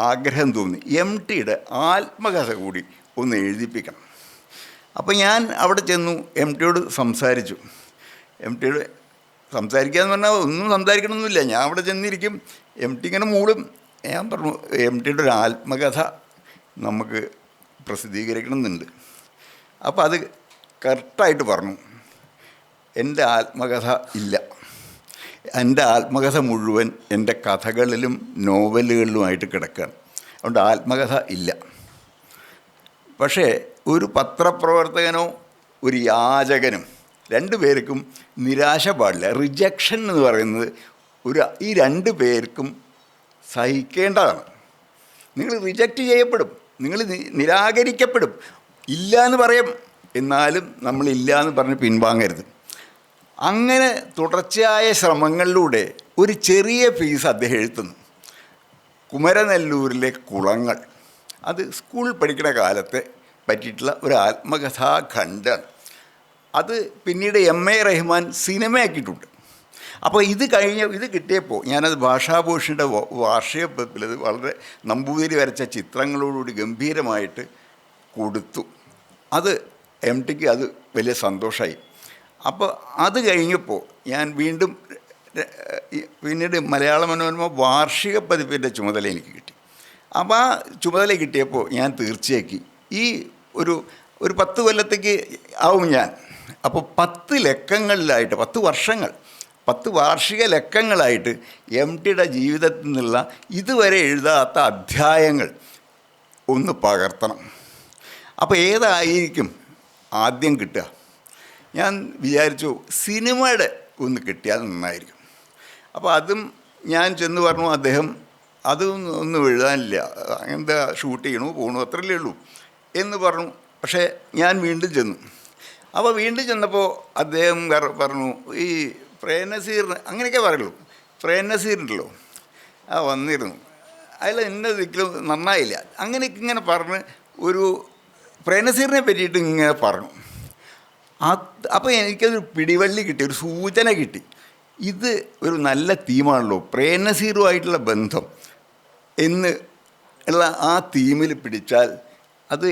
Speaker 2: ആഗ്രഹം തോന്നി, MTയുടെ ആത്മകഥ കൂടി ഒന്ന് എഴുതിപ്പിക്കണം. അപ്പോൾ ഞാൻ അവിടെ ചെന്നു, MTയോട് സംസാരിച്ചു. MTയോട് സംസാരിക്കാമെന്ന് പറഞ്ഞാൽ ഒന്നും സംസാരിക്കണമെന്നില്ല, ഞാൻ അവിടെ ചെന്നിരിക്കും. MT ഇങ്ങനെ മൂളും. ഞാൻ പറഞ്ഞു, MTയുടെ ഒരു ആത്മകഥ നമുക്ക് പ്രസിദ്ധീകരിക്കണമെന്നുണ്ട്. അപ്പോൾ അത് കറക്റ്റായിട്ട് പറഞ്ഞു, എൻ്റെ ആത്മകഥ ഇല്ല. എൻ്റെ ആത്മകഥ മുഴുവൻ എൻ്റെ കഥകളിലും നോവലുകളിലുമായിട്ട് കിടക്കുകയാണ്. അതുകൊണ്ട് ആത്മകഥ ഇല്ല. പക്ഷേ ഒരു പത്രപ്രവർത്തകനോ ഒരു യാചകനും 2 പേർക്കും നിരാശ പാടില്ല. റിജക്ഷൻ എന്ന് പറയുന്നത് ഈ 2 പേർക്കും സഹിക്കേണ്ടതാണ്. നിങ്ങൾ റിജക്റ്റ് ചെയ്യപ്പെടും, നിങ്ങൾ നിരാകരിക്കപ്പെടും. ഇല്ല എന്ന് പറയും, എന്നാലും നമ്മളില്ല എന്ന് പറഞ്ഞ് പിൻവാങ്ങരുത്. അങ്ങനെ തുടർച്ചയായ ശ്രമങ്ങളിലൂടെ ഒരു ചെറിയ പീസ് അദ്ദേഹം എഴുതുന്നു. കുമരനെല്ലൂരിലെ കുളങ്ങൾ, അത് സ്കൂൾ പഠിക്കുന്ന കാലത്തെ പറ്റിയിട്ടുള്ള ഒരു ആത്മകഥാഖണ്ഡമാണ്. അത് പിന്നീട് MA റഹ്മാൻ സിനിമയാക്കിയിട്ടുണ്ട്. അപ്പോൾ ഇത് കിട്ടിയപ്പോൾ ഞാനത് ഭാഷാഭൂഷണിയുടെ വാർഷിക പതിപ്പിൽ അത് വളരെ നമ്പൂതിരി വരച്ച ചിത്രങ്ങളോടുകൂടി ഗംഭീരമായിട്ട് കൊടുത്തു. അത് MTക്ക് അത് വലിയ സന്തോഷമായി. അപ്പോൾ അത് കഴിഞ്ഞപ്പോൾ ഞാൻ വീണ്ടും പിന്നീട് മലയാള മനോരമ വാർഷിക പതിപ്പിൻ്റെ ചുമതല എനിക്ക് കിട്ടി. അപ്പോൾ ആ ചുമതല കിട്ടിയപ്പോൾ ഞാൻ തീർച്ചയാക്കി ഈ ഒരു 10 കൊല്ലത്തേക്ക് ആവും ഞാൻ. അപ്പോൾ 10 ലക്കങ്ങളിലായിട്ട് 10 വർഷങ്ങൾ 10 വാർഷിക ലക്കങ്ങളായിട്ട് എം ടിയുടെ ജീവിതത്തിൽ നിന്നുള്ള ഇതുവരെ എഴുതാത്ത അധ്യായങ്ങൾ ഒന്ന് പകർത്തണം. അപ്പോൾ ഏതായിരിക്കും ആദ്യം കിട്ടുക? ഞാൻ വിചാരിച്ചു സിനിമയുടെ ഒന്ന് കിട്ടിയാൽ നന്നായിരിക്കും. അപ്പോൾ അതും ഞാൻ ചെന്ന് പറഞ്ഞു. അദ്ദേഹം ഒന്നും എഴുതാനില്ല, എന്താ ഷൂട്ട് ചെയ്യണു പോകണു അത്രയല്ലേ ഉള്ളൂ എന്ന് പറഞ്ഞു. പക്ഷേ ഞാൻ വീണ്ടും ചെന്നു. അപ്പോൾ വീണ്ടും ചെന്നപ്പോൾ അദ്ദേഹം പറഞ്ഞു, ഈ പ്രേംനസീറിന് അങ്ങനെയൊക്കെ പറയുള്ളൂ, പ്രേംനസീറുണ്ടല്ലോ വന്നിരുന്നു, അതിൽ എന്നെ ഒരിക്കലും നന്നായില്ല അങ്ങനെയൊക്കെ ഇങ്ങനെ പറഞ്ഞ് ഒരു പ്രേംനസീറിനെ പറ്റിയിട്ട് ഇങ്ങനെ പറഞ്ഞു. അപ്പോൾ എനിക്കതൊരു പിടിവള്ളി കിട്ടി, ഒരു സൂചന കിട്ടി. ഇത് ഒരു നല്ല തീമാണല്ലോ, പ്രേംനസീറുമായിട്ടുള്ള ബന്ധം എന്ന് ഉള്ള ആ തീമിൽ പിടിച്ചാൽ അത്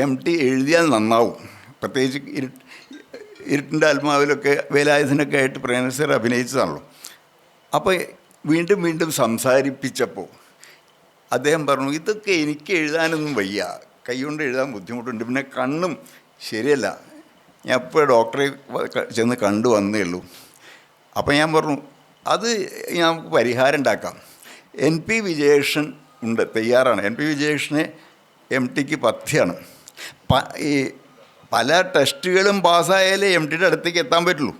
Speaker 2: എം ടി എഴുതിയാൽ നന്നാവും. പ്രത്യേകിച്ച് ഇരുട്ടിൻ്റെ ആത്മാവിലൊക്കെ വേലായുധനൊക്കെ ആയിട്ട് പ്രേംനസീർ അഭിനയിച്ചതാണല്ലോ. അപ്പോൾ വീണ്ടും വീണ്ടും സംസാരിപ്പിച്ചപ്പോൾ അദ്ദേഹം പറഞ്ഞു, ഇതൊക്കെ എനിക്ക് എഴുതാനൊന്നും വയ്യ, കൈകൊണ്ട് എഴുതാൻ ബുദ്ധിമുട്ടുണ്ട്, പിന്നെ കണ്ണും ശരിയല്ല, ഞാൻ ഇപ്പോൾ ഡോക്ടറെ ചെന്ന് കണ്ടു വന്നേ ഉള്ളൂ. അപ്പോൾ ഞാൻ പറഞ്ഞു, അത് നമുക്ക് പരിഹാരം ഉണ്ടാക്കാം. NP വിജയേഷൻ ഉണ്ട്, തയ്യാറാണ്. NP വിജയേഷനെ എം ടിക്ക് പഥ്യമാണ്. ഈ പല ടെസ്റ്റുകളും പാസ്സായാലേ എം ടിയുടെ അടുത്തേക്ക് എത്താൻ പറ്റുള്ളൂ.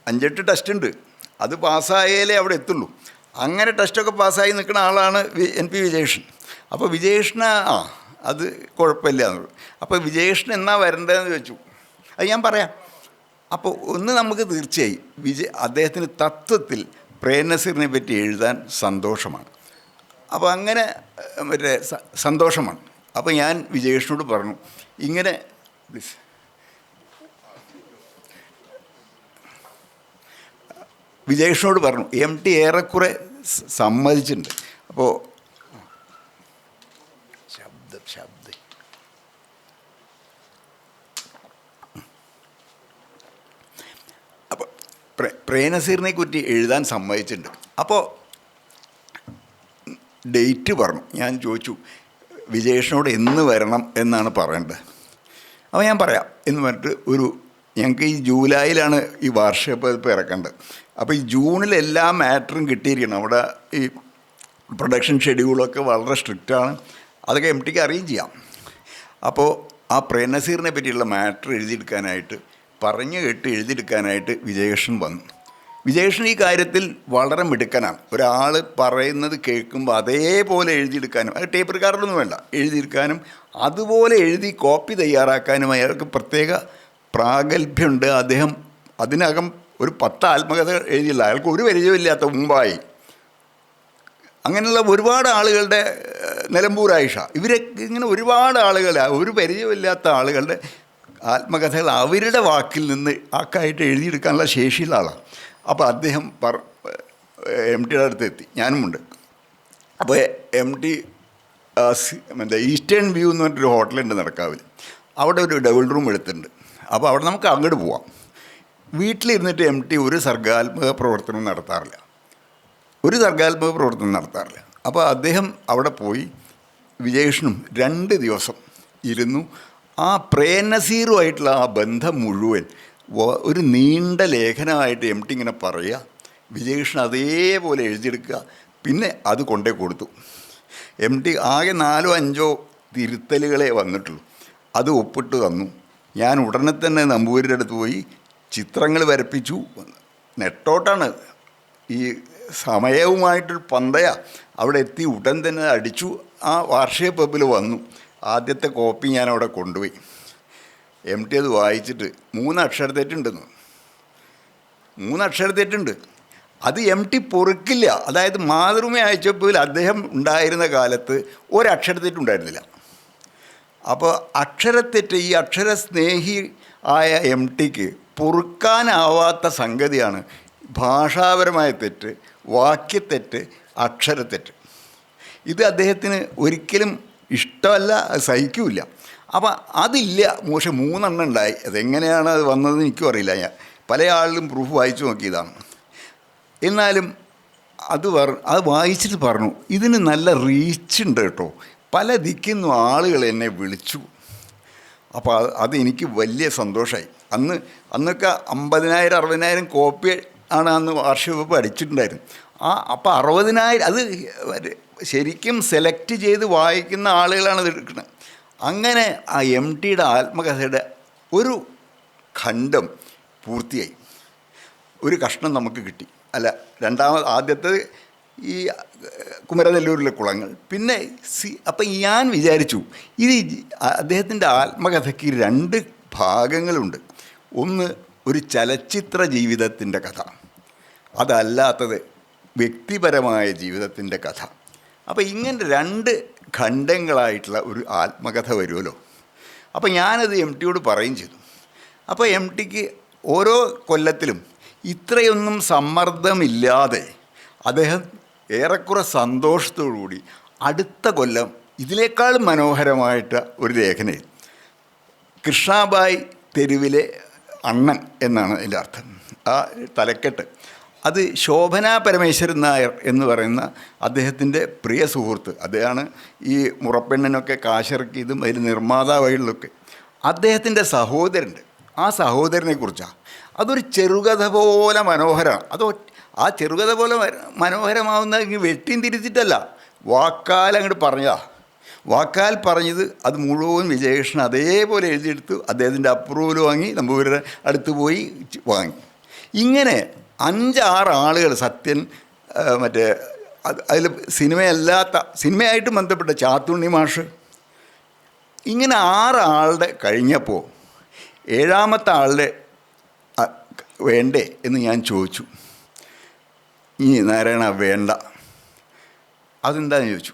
Speaker 2: 5-8 ടെസ്റ്റ് ഉണ്ട്, അത് പാസ്സായാലേ അവിടെ എത്തുള്ളൂ. അങ്ങനെ ടെസ്റ്റൊക്കെ പാസ്സായി നിൽക്കുന്ന ആളാണ് NP വിജയേഷൻ. അപ്പോൾ വിജയേഷന് അത് കുഴപ്പമില്ല എന്നുള്ളൂ. അപ്പോൾ വിജയേഷൻ എന്നാ വരേണ്ടതെന്ന് ചോദിച്ചു. അത് ഞാൻ പറയാം. അപ്പോൾ ഒന്ന് നമുക്ക് തീർച്ചയായി അദ്ദേഹത്തിന് തത്വത്തിൽ പ്രേംനസീറിനെ പറ്റി എഴുതാൻ സന്തോഷമാണ്. അപ്പോൾ അങ്ങനെ മറ്റേ സന്തോഷമാണ്. അപ്പോൾ ഞാൻ വിജയേഷിനോട് പറഞ്ഞു, ഇങ്ങനെ പ്ലീസ് വിജയേഷിനോട് പറഞ്ഞു, എം ടി ഏറെക്കുറെ സമ്മതിച്ചിട്ടുണ്ട്. അപ്പോൾ ശബ്ദം അപ്പോൾ പ്രേംനസീറിനെ കുറിച്ച് എഴുതാൻ സമ്മതിച്ചിട്ടുണ്ട്. അപ്പോൾ ഡേറ്റ് പറഞ്ഞു. ഞാൻ ചോദിച്ചു വിജയേഷിനോട് എന്ന് വരണം എന്നാണ് പറയേണ്ടത്. അപ്പോൾ ഞാൻ പറയാം എന്ന് പറഞ്ഞിട്ട് ഞങ്ങൾക്ക് ഈ ജൂലൈയിലാണ് ഈ വാർഷിക പതിപ്പ് ഇറക്കേണ്ടത്. അപ്പോൾ ഈ ജൂണിൽ എല്ലാ മാറ്ററും കിട്ടിയിരിക്കണം. അവിടെ ഈ പ്രൊഡക്ഷൻ ഷെഡ്യൂളൊക്കെ വളരെ സ്ട്രിക്റ്റാണ്, അതൊക്കെ എം ടിക്ക് അറിയുകയും ചെയ്യാം. അപ്പോൾ ആ പ്രേംനസീറിനെ പറ്റിയുള്ള മാറ്റർ എഴുതിയെടുക്കാനായിട്ട് പറഞ്ഞു കേട്ട് എഴുതിയെടുക്കാനായിട്ട് വിജയേഷൻ വന്നു. വിജയേഷൻ ഈ കാര്യത്തിൽ വളരെ മിടുക്കനാണ്. ഒരാൾ പറയുന്നത് കേൾക്കുമ്പോൾ അതേപോലെ എഴുതിയെടുക്കാനും, അത് ടേപ്പ് റെക്കോർഡൊന്നും വേണ്ട, എഴുതിയെടുക്കാനും അതുപോലെ എഴുതി കോപ്പി തയ്യാറാക്കാനും അയാൾക്ക് പ്രത്യേക പ്രാഗൽഭ്യമുണ്ട്. അദ്ദേഹം അതിനകം ഒരു 10 ആത്മകഥ എഴുതിയില്ല, അയാൾക്ക് ഒരു പരിചയമില്ലാത്ത മുമ്പായി. അങ്ങനെയുള്ള ഒരുപാട് ആളുകളുടെ നിലമ്പൂർ ആയിഷ, ഇവരൊക്കെ ഇങ്ങനെ ഒരുപാട് ആളുകൾ, ഒരു പരിചയമില്ലാത്ത ആളുകളുടെ ആത്മകഥകൾ അവരുടെ വാക്കിൽ നിന്ന് ആക്കായിട്ട് എഴുതിയെടുക്കാനുള്ള ശേഷിയുള്ള ആളാണ്. അപ്പോൾ അദ്ദേഹം എം ടിയുടെ അടുത്ത് എത്തി, ഞാനുമുണ്ട്. അപ്പോൾ എം ടി ഈസ്റ്റേൺ വ്യൂ എന്ന് പറഞ്ഞിട്ടൊരു ഹോട്ടലുണ്ട് നടക്കാവിൽ, അവിടെ ഒരു ഡബിൾ റൂം എടുത്തിട്ടുണ്ട്. അപ്പോൾ അവിടെ നമുക്ക് അങ്ങോട്ട് പോവാം. വീട്ടിലിരുന്നിട്ട് എം ടി ഒരു സർഗാത്മക പ്രവർത്തനം നടത്താറില്ല. അപ്പോൾ അദ്ദേഹം അവിടെ പോയി വിജയേഷനും 2 ദിവസം ഇരുന്നു. ആ പ്രേംനസീറുമായിട്ടുള്ള ആ ബന്ധം മുഴുവൻ ഒരു നീണ്ട ലേഖനമായിട്ട് എം ടി ഇങ്ങനെ പറയുക, വിജയേഷൻ അതേപോലെ എഴുതിയെടുക്കുക, പിന്നെ അത് കൊണ്ടേ കൊടുത്തു. എം ടി ആകെ 4-5 തിരുത്തലുകളെ വന്നിട്ടുള്ളൂ, അത് ഒപ്പിട്ട് തന്നു. ഞാൻ ഉടനെ തന്നെ നമ്പൂതിരിയുടെ അടുത്ത് പോയി ചിത്രങ്ങൾ വരപ്പിച്ചു. നെട്ടോട്ടാണ്, ഈ സമയവുമായിട്ടൊരു പന്തയ. അവിടെ എത്തി ഉടൻ തന്നെ അടിച്ചു. ആ വാർഷിക പബ്ബിൽ വന്നു. ആദ്യത്തെ കോപ്പി ഞാൻ അവിടെ കൊണ്ടുപോയി. എം ടി അത് വായിച്ചിട്ട് 3 അക്ഷരത്തെറ്റുണ്ടെന്ന്. 3 അക്ഷരത്തെറ്റുണ്ട്. അത് എം ടി പൊറുക്കില്ല. അതായത് മാതൃഭൂമി അയച്ചപ്പോൾ അദ്ദേഹം ഉണ്ടായിരുന്ന കാലത്ത് ഒരക്ഷരത്തെറ്റുണ്ടായിരുന്നില്ല. അപ്പോൾ അക്ഷരത്തെറ്റ്, ഈ അക്ഷരസ്നേഹി ആയ എം ടിക്ക് പൊറുക്കാനാവാത്ത സംഗതിയാണ് ഭാഷാപരമായ തെറ്റ്, വാക്യത്തെറ്റ്, അക്ഷരത്തെറ്റ്. ഇത് അദ്ദേഹത്തിന് ഒരിക്കലും ഇഷ്ടമല്ല, അത് സഹിക്കില്ല. അപ്പോൾ അതില്ല. പക്ഷേ 3 എണ്ണം ഉണ്ടായി. അതെങ്ങനെയാണ് അത് വന്നതെന്ന് എനിക്കും അറിയില്ല. ഞാൻ പല ആളിലും പ്രൂഫ് വായിച്ചു നോക്കിയതാണ്. എന്നാലും അത് വായിച്ചിട്ട് പറഞ്ഞു, ഇതിന് നല്ല റീച്ചുണ്ട് കേട്ടോ, പല ദിക്കിന്നും ആളുകൾ എന്നെ വിളിച്ചു. അപ്പോൾ അതെനിക്ക് വലിയ സന്തോഷമായി. അന്നൊക്കെ 50,000-60,000 കോപ്പി ആണ് അന്ന് വാർഷിക വകുപ്പ് അടിച്ചിട്ടുണ്ടായിരുന്നു. അപ്പോൾ 60,000 അത് ശരിക്കും സെലക്ട് ചെയ്ത് വായിക്കുന്ന ആളുകളാണ് ഇത് എടുക്കുന്നത്. അങ്ങനെ ആ എം ടിയുടെ ആത്മകഥയുടെ ഒരു ഖണ്ഡം പൂർത്തിയായി, ഒരു കഷ്ണം നമുക്ക് കിട്ടി. അല്ല, ആദ്യത്തേത് ഈ കുമരനെല്ലൂരിലെ കുളങ്ങൾ. പിന്നെ അപ്പം ഞാൻ വിചാരിച്ചു, ഇത് അദ്ദേഹത്തിൻ്റെ ആത്മകഥയ്ക്ക് 2 ഭാഗങ്ങളുണ്ട്. ഒന്ന് ഒരു ചലച്ചിത്ര ജീവിതത്തിൻ്റെ കഥ, അതല്ലാത്തത് വ്യക്തിപരമായ ജീവിതത്തിൻ്റെ കഥ. അപ്പോൾ ഇങ്ങനെ 2 ഖണ്ഡങ്ങളായിട്ടുള്ള ഒരു ആത്മകഥ വരുമല്ലോ. അപ്പോൾ ഞാനത് എം ടിയോട് പറയുകയും ചെയ്തു. അപ്പോൾ എം ടിക്ക് ഓരോ കൊല്ലത്തിലും ഇത്രയൊന്നും സമ്മർദ്ദമില്ലാതെ അദ്ദേഹം ഏറെക്കുറെ സന്തോഷത്തോടുകൂടി അടുത്ത കൊല്ലം ഇതിനേക്കാളും മനോഹരമായിട്ട് ഒരു ലേഖനം, കൃഷ്ണാബായി തെരുവിലെ അണ്ണൻ എന്നാണ് അതിൻ്റെ അർത്ഥം, ആ തലക്കെട്ട്. അത് ശോഭന പരമേശ്വരൻ നായർ എന്ന് പറയുന്ന അദ്ദേഹത്തിൻ്റെ പ്രിയ സുഹൃത്ത്, അദ്ദേഹമാണ് ഈ മുറപ്പെണ്ണിനൊക്കെ കാശിറക്കിയതും അതിൽ നിർമ്മാതാവായിട്ടുള്ളതൊക്കെ. അദ്ദേഹത്തിൻ്റെ സഹോദരനുണ്ട്, ആ സഹോദരനെ കുറിച്ചാണ്. അതൊരു ചെറുകഥ പോലെ മനോഹരമാണ്. ആ ചെറുകഥ പോലെ മനോഹരമാവുന്ന വെട്ടിയും തിരിച്ചിട്ടല്ല, വാക്കാൽ അങ്ങോട്ട് പറഞ്ഞതാണ്. വാക്കാൽ പറഞ്ഞത് അത് മുഴുവൻ വിജയകൃഷ്ണൻ അതേപോലെ എഴുതിയെടുത്തു, അദ്ദേഹത്തിൻ്റെ അപ്രൂവൽ വാങ്ങി, നമ്പൂതിരിയുടെ അടുത്ത് പോയി വാങ്ങി. ഇങ്ങനെ 5-6 ആളുകൾ, സത്യൻ, മറ്റേ അതിൽ സിനിമയായിട്ട് ബന്ധപ്പെട്ട ചാത്തുണ്ണി മാഷ്, ഇങ്ങനെ 6 ആളുടെ കഴിഞ്ഞപ്പോൾ 7ാമത്തെ ആളുടെ വേണ്ടേ എന്ന് ഞാൻ ചോദിച്ചു. ഈ നാരായണ വേണ്ട. അതെന്താണെന്ന് ചോദിച്ചു.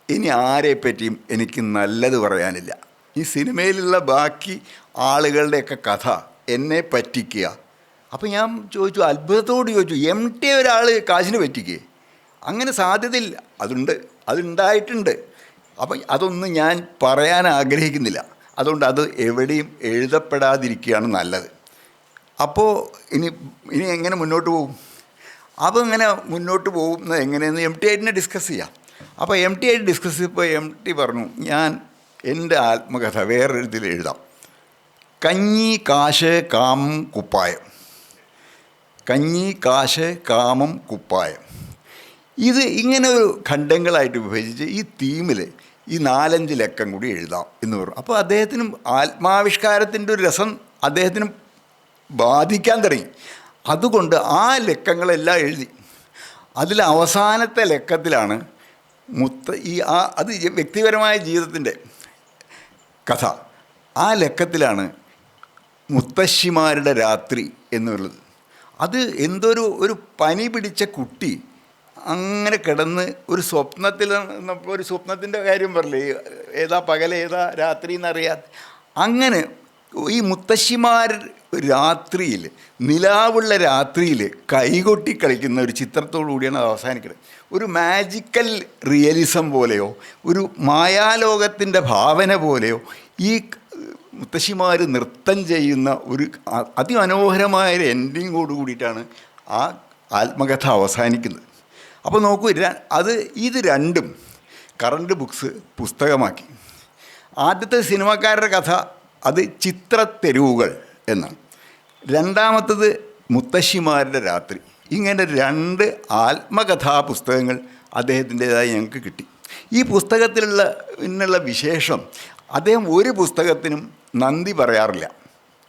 Speaker 2: ഇനി ആരെപ്പറ്റിയും എനിക്ക് നല്ലത് പറയാനില്ല. ഈ സിനിമയിലുള്ള ബാക്കി ആളുകളുടെയൊക്കെ കഥ എന്നെ പറ്റിക്കുക. അപ്പം ഞാൻ ചോദിച്ചു, അത്ഭുതത്തോട് ചോദിച്ചു, എം ടി ഒരാൾ കാശിന് പറ്റിക്കേ? അങ്ങനെ സാധ്യതയില്ല. അതുണ്ടായിട്ടുണ്ട്. അപ്പം അതൊന്നും ഞാൻ പറയാൻ ആഗ്രഹിക്കുന്നില്ല. അതുകൊണ്ട് അത് എവിടെയും എഴുതപ്പെടാതിരിക്കുകയാണ് നല്ലത്. അപ്പോൾ ഇനി എങ്ങനെ മുന്നോട്ട് പോകും? അപ്പോൾ ഇങ്ങനെ മുന്നോട്ട് പോകുന്നത് എങ്ങനെയെന്ന് എം ടി ആയിട്ട് ഡിസ്കസ് ചെയ്യാം. അപ്പോൾ എം ടി ആയിട്ട് ഡിസ്കസ് ചെയ്തപ്പോൾ എം ടി പറഞ്ഞു, ഞാൻ എൻ്റെ ആത്മകഥ വേറൊരു ഇതിൽ എഴുതാം. കഞ്ഞി, കാശ്, കാമം, കുപ്പായം. കഞ്ഞി, കാശ്, കാമം, കുപ്പായം. ഇത് ഇങ്ങനെ ഒരു ഖണ്ഡങ്ങളായിട്ട് വിഭജിച്ച് ഈ തീമിൽ ഈ 4-5 ലക്കം കൂടി എഴുതാം എന്ന് പറഞ്ഞു. അപ്പോൾ അദ്ദേഹത്തിനും ആത്മാവിഷ്കാരത്തിൻ്റെ ഒരു രസം അദ്ദേഹത്തിനും ബാധിക്കാൻ തുടങ്ങി. അതുകൊണ്ട് ആ ലക്കങ്ങളെല്ലാം എഴുതി. അതിൽ അവസാനത്തെ ലക്കത്തിലാണ് അത് വ്യക്തിപരമായ ജീവിതത്തിൻ്റെ കഥ. ആ ലക്കത്തിലാണ് മുത്തശ്ശിമാരുടെ രാത്രി എന്നുള്ളത്. അത് ഒരു പനി പിടിച്ച കുട്ടി അങ്ങനെ കിടന്ന് ഒരു സ്വപ്നത്തിൻ്റെ കാര്യം പറയില്ലേ, ഏതാ പകൽ ഏതാ രാത്രി എന്നറിയാത്ത, അങ്ങനെ ഈ മുത്തശ്ശിമാർ രാത്രിയിൽ, നിലാവുള്ള രാത്രിയിൽ കൈകൊട്ടി കളിക്കുന്ന ഒരു ചിത്രത്തോടു കൂടിയാണ് അത് അവസാനിക്കുന്നത്. ഒരു മാജിക്കൽ റിയലിസം പോലെയോ ഒരു മായാലോകത്തിൻ്റെ ഭാവന പോലെയോ ഈ മുത്തശ്ശിമാർ നൃത്തം ചെയ്യുന്ന ഒരു അതിമനോഹരമായൊരു എൻഡിങ്ങോട് കൂടിയിട്ടാണ് ആ ആത്മകഥ അവസാനിക്കുന്നത്. അപ്പോൾ നോക്കൂ, ഇത് രണ്ടും കറണ്ട് ബുക്സ് പുസ്തകമാക്കി. ആദ്യത്തെ സിനിമക്കാരുടെ കഥ അത് ചിത്രത്തെരുവുകൾ എന്നാണ്. രണ്ടാമത്തത് മുത്തശ്ശിമാരുടെ രാത്രി. ഇങ്ങനെ 2 ആത്മകഥാ പുസ്തകങ്ങൾ അദ്ദേഹത്തിൻ്റേതായി ഞങ്ങൾക്ക് കിട്ടി. ഈ പുസ്തകത്തിലുള്ള വിശേഷം, അദ്ദേഹം ഒരു പുസ്തകത്തിനും നന്ദി പറയാറില്ല.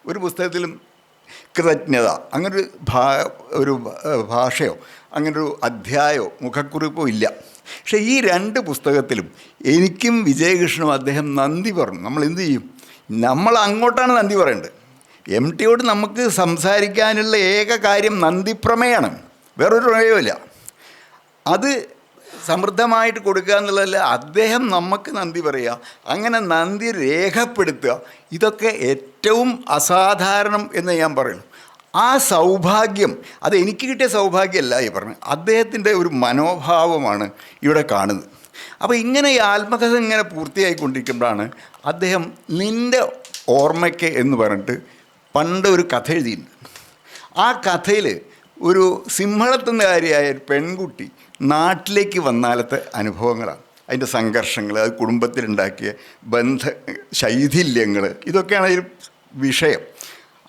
Speaker 2: ഒരു പുസ്തകത്തിലും കൃതജ്ഞത അങ്ങനൊരു ഒരു ഭാഷയോ അങ്ങനൊരു അധ്യായമോ മുഖക്കുറിപ്പോ ഇല്ല. പക്ഷേ ഈ 2 പുസ്തകത്തിലും എനിക്കും വിജയകൃഷ്ണനും അദ്ദേഹം നന്ദി പറഞ്ഞു. നമ്മൾ എന്തു ചെയ്യും? നമ്മൾ അങ്ങോട്ടാണ് നന്ദി പറയേണ്ടത്. എം ടിയോട് നമുക്ക് സംസാരിക്കാനുള്ള ഏക കാര്യം നന്ദിപ്രമേയാണ്, വേറൊരു പ്രമേയമില്ല. അത് സമൃദ്ധമായിട്ട് കൊടുക്കുക എന്നുള്ളതല്ല, അദ്ദേഹം നമുക്ക് നന്ദി പറയുക, അങ്ങനെ നന്ദി രേഖപ്പെടുത്തുക, ഇതൊക്കെ ഏറ്റവും അസാധാരണം എന്ന് ഞാൻ പറയുന്നു. ആ സൗഭാഗ്യം, അത് എനിക്ക് കിട്ടിയ സൗഭാഗ്യമല്ല ഈ പറഞ്ഞു, അദ്ദേഹത്തിൻ്റെ ഒരു മനോഭാവമാണ് ഇവിടെ കാണുന്നത്. അപ്പോൾ ഇങ്ങനെ ഈ ആത്മകഥ ഇങ്ങനെ പൂർത്തിയായിക്കൊണ്ടിരിക്കുമ്പോഴാണ് അദ്ദേഹം നിൻ്റെ ഓർമ്മയ്ക്ക് എന്ന് പറഞ്ഞിട്ട് പണ്ട് ഒരു കഥ എഴുതിയിട്ടുണ്ട്. ആ കഥയിൽ ഒരു സിംഹളത്തുകാരിയായ ഒരു പെൺകുട്ടി നാട്ടിലേക്ക് വന്നാലത്തെ അനുഭവങ്ങളാണ്, അതിൻ്റെ സംഘർഷങ്ങൾ, അത് കുടുംബത്തിലുണ്ടാക്കിയ ശൈഥില്യങ്ങൾ, ഇതൊക്കെയാണ് അതിൽ വിഷയം.